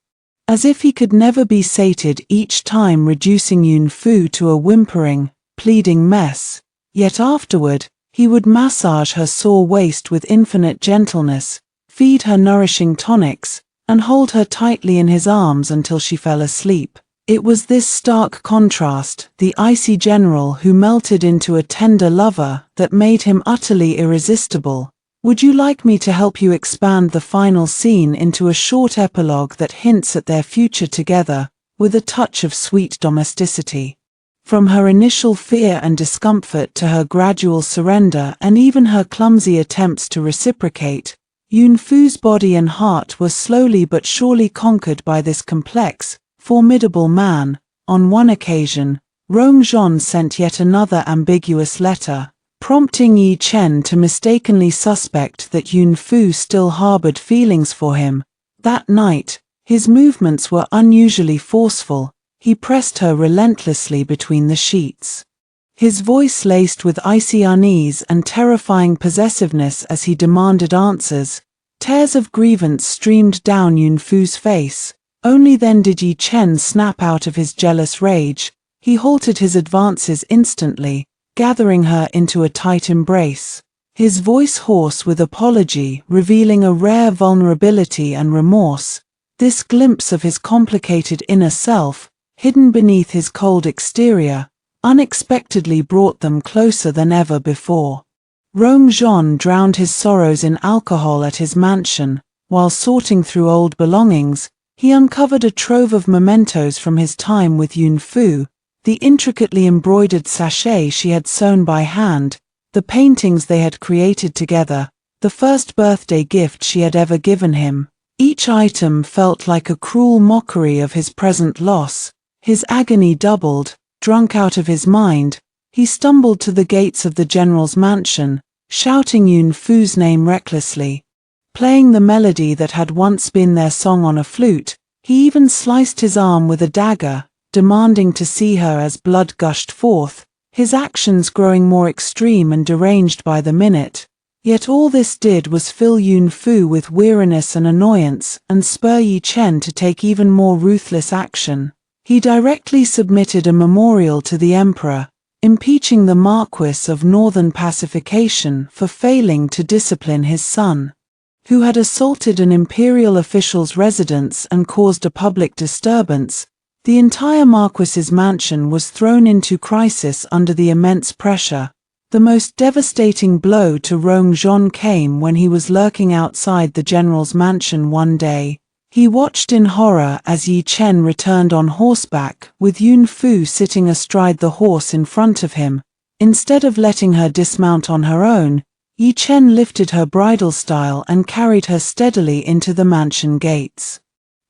As if he could never be sated, each time reducing Yunfu to a whimpering, pleading mess. Yet afterward, he would massage her sore waist with infinite gentleness, feed her nourishing tonics, and hold her tightly in his arms until she fell asleep. It was this stark contrast, the icy general who melted into a tender lover, that made him utterly irresistible. Would you like me to help you expand the final scene into a short epilogue that hints at their future together, with a touch of sweet domesticity? From her initial fear and discomfort to her gradual surrender and even her clumsy attempts to reciprocate, Yunfu's body and heart were slowly but surely conquered by this complex, formidable man. On one occasion, Rongzhon sent yet another ambiguous letter, prompting Yi Chen to mistakenly suspect that Yunfu still harbored feelings for him. That night, his movements were unusually forceful. He pressed her relentlessly between the sheets. His voice laced with icy unease and terrifying possessiveness as he demanded answers. Tears of grievance streamed down Yunfu's face. Only then did Yi Chen snap out of his jealous rage. He halted his advances instantly, gathering her into a tight embrace. His voice hoarse with apology, revealing a rare vulnerability and remorse. This glimpse of his complicated inner self, hidden beneath his cold exterior, unexpectedly brought them closer than ever before. Rongzhon drowned his sorrows in alcohol at his mansion. While sorting through old belongings, he uncovered a trove of mementos from his time with Yunfu, the intricately embroidered sachet she had sewn by hand, the paintings they had created together, the first birthday gift she had ever given him. Each item felt like a cruel mockery of his present loss. His agony doubled. Drunk out of his mind, he stumbled to the gates of the general's mansion, shouting Yunfu's name recklessly. Playing the melody that had once been their song on a flute, he even sliced his arm with a dagger, demanding to see her as blood gushed forth, his actions growing more extreme and deranged by the minute. Yet all this did was fill Yunfu with weariness and annoyance, and spur Yi Chen to take even more ruthless action. He directly submitted a memorial to the emperor, impeaching the Marquis of Northern Pacification for failing to discipline his son, who had assaulted an imperial official's residence and caused a public disturbance. The entire Marquis's mansion was thrown into crisis under the immense pressure. The most devastating blow to Rongzhon came when he was lurking outside the general's mansion one day. He watched in horror as Yi Chen returned on horseback, with Yunfu sitting astride the horse in front of him. Instead of letting her dismount on her own, Yi Chen lifted her bridle style and carried her steadily into the mansion gates.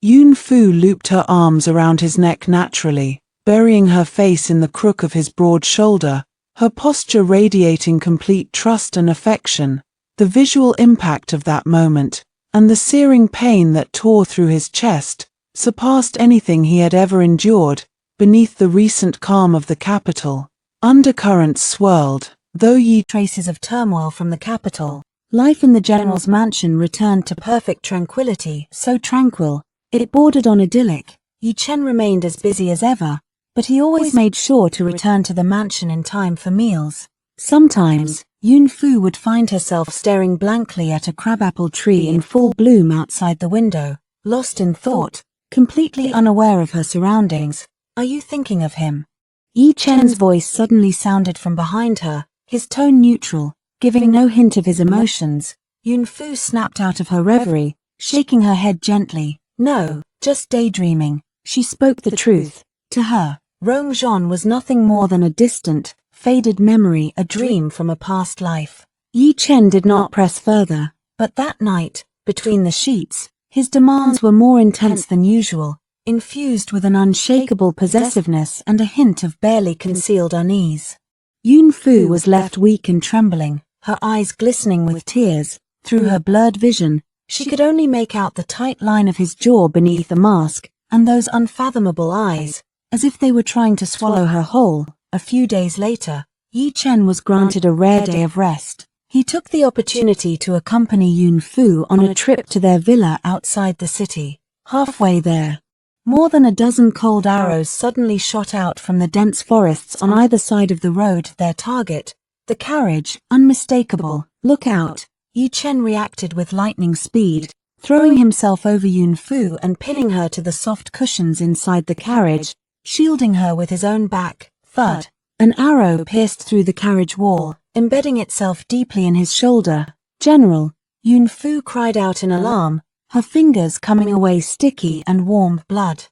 Yunfu looped her arms around his neck naturally, burying her face in the crook of his broad shoulder, her posture radiating complete trust and affection. The visual impact of that moment, and the searing pain that tore through his chest, surpassed anything he had ever endured. Beneath the recent calm of the capital, undercurrents swirled. Though traces of turmoil from the capital, life in the general's mansion returned to perfect tranquility, so tranquil, it bordered on idyllic. Yi Chen remained as busy as ever, but he always made sure to return to the mansion in time for meals. Sometimes, Yunfu would find herself staring blankly at a crabapple tree in full bloom outside the window, lost in thought, completely unaware of her surroundings. "Are you thinking of him?" Yi Chen's voice suddenly sounded from behind her, his tone neutral, giving no hint of his emotions. Yunfu snapped out of her reverie, shaking her head gently. "No, just daydreaming." She spoke the truth. To her, Rongzhon was nothing more than a distant, faded memory, a dream from a past life. Yi Chen did not press further, but that night, between the sheets, his demands were more intense than usual, infused with an unshakable possessiveness and a hint of barely concealed unease. Yunfu was left weak and trembling, her eyes glistening with tears. Through her blurred vision, she could only make out the tight line of his jaw beneath the mask, and those unfathomable eyes, as if they were trying to swallow her whole. A few days later, Yi Chen was granted a rare day of rest. He took the opportunity to accompany Yunfu on a trip to their villa outside the city. Halfway there, more than a dozen cold arrows suddenly shot out from the dense forests on either side of the road, their target. The carriage, unmistakable. "Look out!" Yi Chen reacted with lightning speed, throwing himself over Yunfu and pinning her to the soft cushions inside the carriage, shielding her with his own back. Thud! An arrow pierced through the carriage wall, embedding itself deeply in his shoulder. General, Yun Fu cried out in alarm, her fingers coming away sticky and warm blood.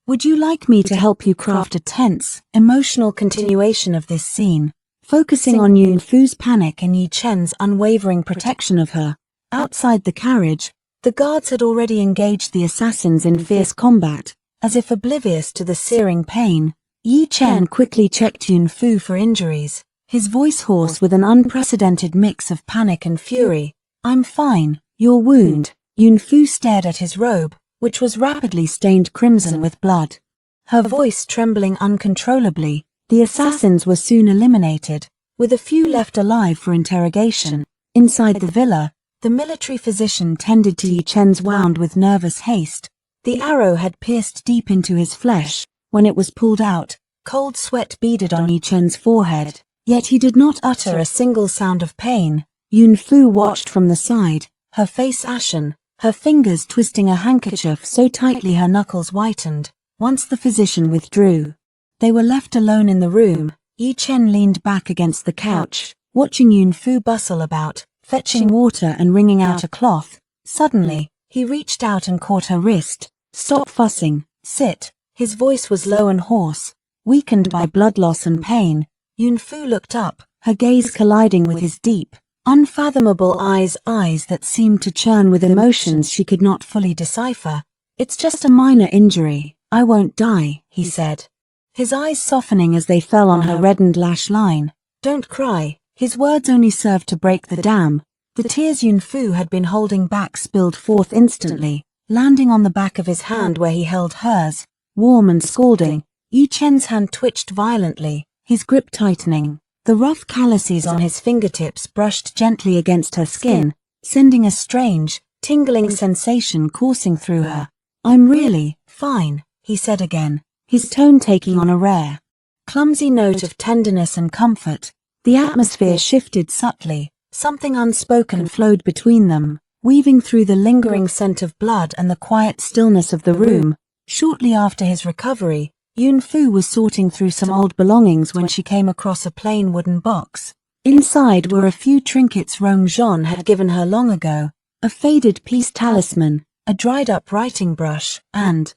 Would you like me to help you craft a tense, emotional continuation of this scene, focusing on Yun Fu's panic and Yi Chen's unwavering protection of her? Outside the carriage, the guards had already engaged the assassins in fierce combat. As if oblivious to the searing pain, Yi Chen quickly checked Yun Fu for injuries, his voice hoarse with an unprecedented mix of panic and fury. I'm fine, your wound. Yun Fu stared at his robe, which was rapidly stained crimson with blood. Her voice trembling uncontrollably. The assassins were soon eliminated, with a few left alive for interrogation. Inside the villa, the military physician tended to Yi Chen's wound with nervous haste. The arrow had pierced deep into his flesh. When it was pulled out, cold sweat beaded on Yi Chen's forehead, yet he did not utter a single sound of pain. Yun Fu watched from the side, her face ashen, her fingers twisting a handkerchief so tightly her knuckles whitened. Once the physician withdrew, they were left alone in the room. Yi Chen leaned back against the couch, watching Yun Fu bustle about, fetching water and wringing out a cloth. Suddenly, he reached out and caught her wrist. Stop fussing, sit. His voice was low and hoarse, weakened by blood loss and pain. Yun Fu looked up, her gaze colliding with his deep, unfathomable eyes that seemed to churn with emotions she could not fully decipher. It's just a minor injury. I won't die, he said, his eyes softening as they fell on her reddened lash line. Don't cry. His words only served to break the dam. The tears Yun Fu had been holding back spilled forth instantly, landing on the back of his hand where he held hers. Warm and scalding, Yi Chen's hand twitched violently, his grip tightening. The rough calluses on his fingertips brushed gently against her skin, sending a strange, tingling sensation coursing through her. I'm really fine, he said again, his tone taking on a rare, clumsy note of tenderness and comfort. The atmosphere shifted subtly, something unspoken flowed between them, weaving through the lingering scent of blood and the quiet stillness of the room. Shortly after his recovery, Yun Fu was sorting through some old belongings when she came across a plain wooden box. Inside were a few trinkets Rong Zhon had given her long ago, a faded peace talisman, a dried-up writing brush, and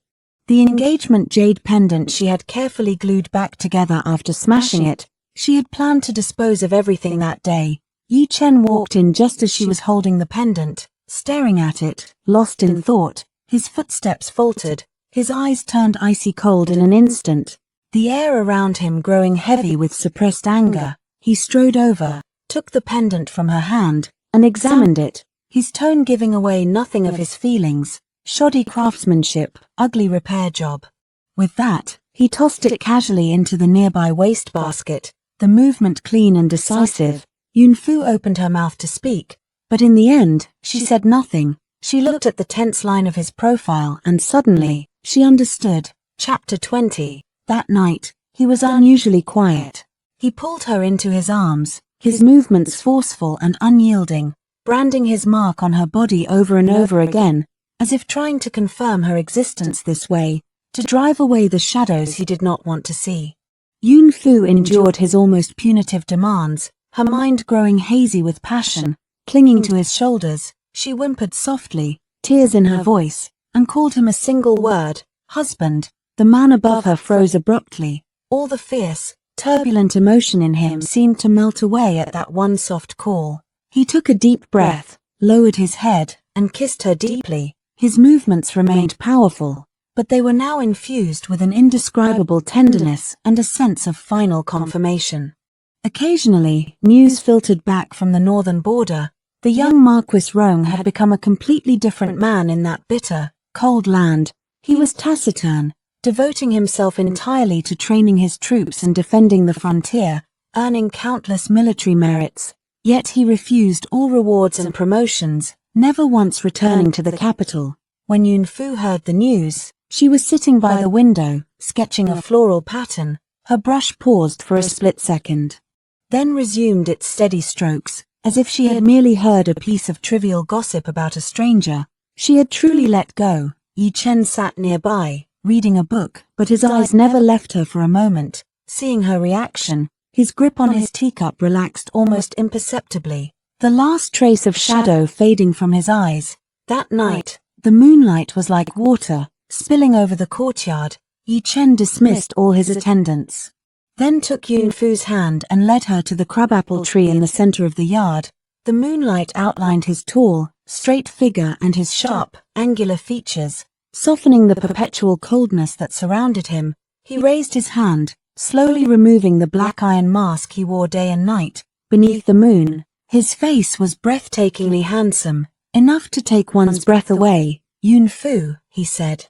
the engagement jade pendant she had carefully glued back together after smashing it. She had planned to dispose of everything that day. Yi Chen walked in just as she was holding the pendant, staring at it, lost in thought. His footsteps faltered, his eyes turned icy cold in an instant, the air around him growing heavy with suppressed anger. He strode over, took the pendant from her hand, and examined it, his tone giving away nothing of his feelings. Shoddy craftsmanship, ugly repair job. With that, he tossed it casually into the nearby wastebasket, the movement clean and decisive. Yun Fu opened her mouth to speak, but in the end, she said nothing. She looked at the tense line of his profile and suddenly, she understood. Chapter 20. That night, he was unusually quiet. He pulled her into his arms, his movements forceful and unyielding, branding his mark on her body over and over again, as if trying to confirm her existence this way, to drive away the shadows he did not want to see. Yun Fu endured his almost punitive demands, her mind growing hazy with passion. Clinging to his shoulders, she whimpered softly, tears in her voice, and called him a single word, husband. The man above her froze abruptly. All the fierce, turbulent emotion in him seemed to melt away at that one soft call. He took a deep breath, lowered his head, and kissed her deeply. His movements remained powerful, but they were now infused with an indescribable tenderness and a sense of final confirmation. Occasionally, news filtered back from the northern border. The young Marquis Rong had become a completely different man in that bitter, cold land. He was taciturn, devoting himself entirely to training his troops and defending the frontier, earning countless military merits. Yet he refused all rewards and promotions, never once returning to the capital. When Yun Fu heard the news, she was sitting by the window, sketching a floral pattern. Her brush paused for a split second, then resumed its steady strokes, as if she had merely heard a piece of trivial gossip about a stranger. She had truly let go. Yi Chen sat nearby, reading a book, but his eyes never left her for a moment. Seeing her reaction, his grip on his teacup relaxed almost imperceptibly. the last trace of shadow fading from his eyes. That night, the moonlight was like water, spilling over the courtyard. Yi Chen dismissed all his attendants, then took Yunfu's hand and led her to the crabapple tree in the center of the yard. The moonlight outlined his tall, straight figure and his sharp, angular features, softening the perpetual coldness that surrounded him. He raised his hand, slowly removing the black iron mask he wore day and night, beneath the moon. His face was breathtakingly handsome, enough to take one's breath away. Yunfu, he said,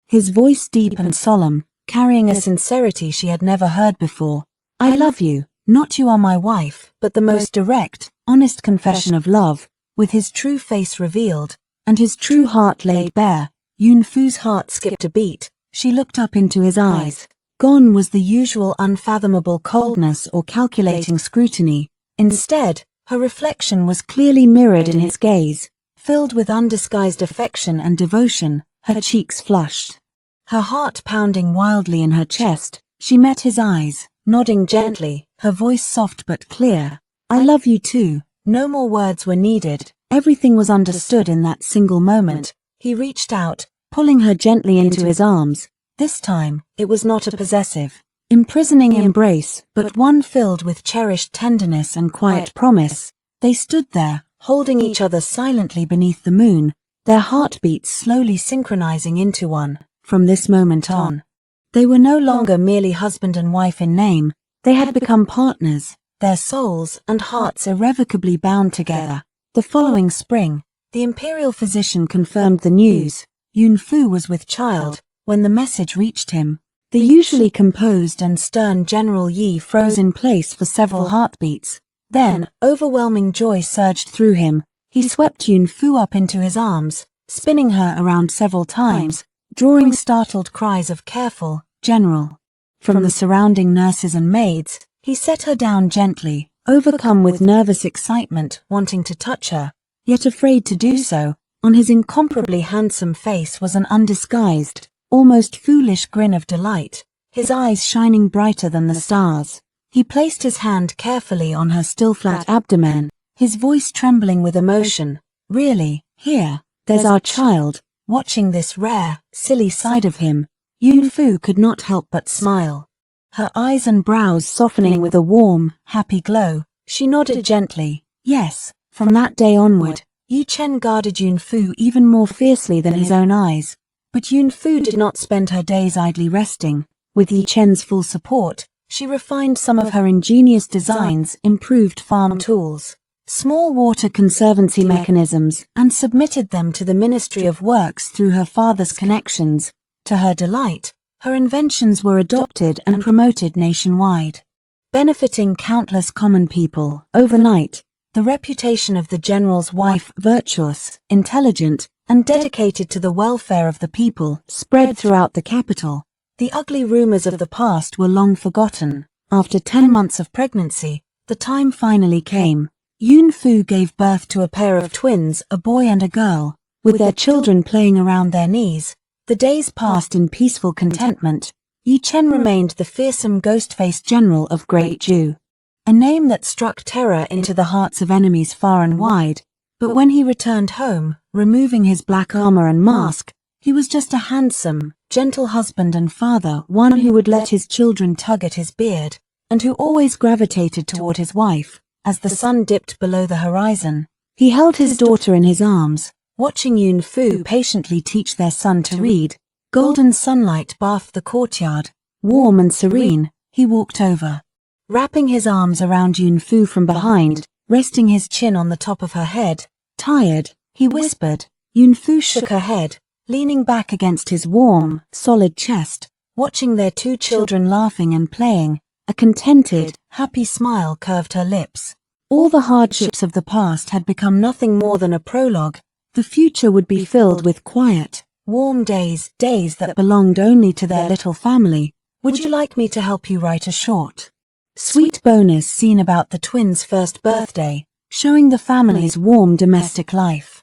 his voice deep and solemn, carrying a sincerity she had never heard before. I love you, not you are my wife, but the most direct, honest confession of love, with his true face revealed, and his true heart laid bare. Yunfu's heart skipped a beat. She looked up into his eyes. Gone was the usual unfathomable coldness or calculating scrutiny. Instead, her reflection was clearly mirrored in his gaze, filled with undisguised affection and devotion. Her cheeks flushed, her heart pounding wildly in her chest. She met his eyes, nodding gently, her voice soft but clear. I love you too. No more words were needed. Everything was understood in that single moment. He reached out, pulling her gently into his arms. This time, it was not a possessive, imprisoning embrace, but one filled with cherished tenderness and quiet promise. They stood there, holding each other silently beneath the moon, their heartbeats slowly synchronizing into one. From this moment on, they were no longer merely husband and wife in name. They had become partners, their souls and hearts irrevocably bound together. The following spring, the imperial physician confirmed the news. Yunfu was with child. When the message reached him, the usually composed and stern General Yi froze in place for several heartbeats. Then, overwhelming joy surged through him. He swept Yunfu up into his arms, spinning her around several times, drawing startled cries of "Careful, General!" from the surrounding nurses and maids. He set her down gently, overcome with nervous excitement, wanting to touch her, yet afraid to do so. On his incomparably handsome face was an undisguised, almost foolish grin of delight, his eyes shining brighter than the stars. He placed his hand carefully on her still flat abdomen, his voice trembling with emotion. Really, here, there's our child. Watching this rare, silly side of him, Yunfu could not help but smile, her eyes and brows softening with a warm, happy glow. She nodded gently. Yes, from that day onward, Yi Chen guarded Yunfu even more fiercely than his own eyes. But Yunfu did not spend her days idly resting. With Yi Chen's full support, she refined some of her ingenious designs, improved farm tools, small water conservancy mechanisms, and submitted them to the Ministry of Works through her father's connections. To her delight, her inventions were adopted and promoted nationwide, benefiting countless common people. Overnight, the reputation of the general's wife, virtuous, intelligent, and dedicated to the welfare of the people, spread throughout the capital. The ugly rumors of the past were long forgotten. After 10 months of pregnancy, the time finally came. Yunfu gave birth to a pair of twins, a boy and a girl, with their children playing around their knees. The days passed in peaceful contentment. Yi Chen remained the fearsome ghost-faced general of Great Ju, a name that struck terror into the hearts of enemies far and wide. But when he returned home, removing his black armor and mask, he was just a handsome, gentle husband and father, one who would let his children tug at his beard, and who always gravitated toward his wife. As the sun dipped below the horizon, he held his daughter in his arms, watching Yunfu patiently teach their son to read. Golden sunlight bathed the courtyard. Warm and serene, he walked over, wrapping his arms around Yunfu from behind, resting his chin on the top of her head. Tired, he whispered. Yunfu shook her head, leaning back against his warm, solid chest, watching their 2 children laughing and playing. A contented, happy smile curved her lips. All the hardships of the past had become nothing more than a prologue. The future would be filled with quiet, warm days, days that belonged only to their little family. Would you like me to help you write a short, sweet bonus scene about the twins' first birthday, showing the family's warm domestic life?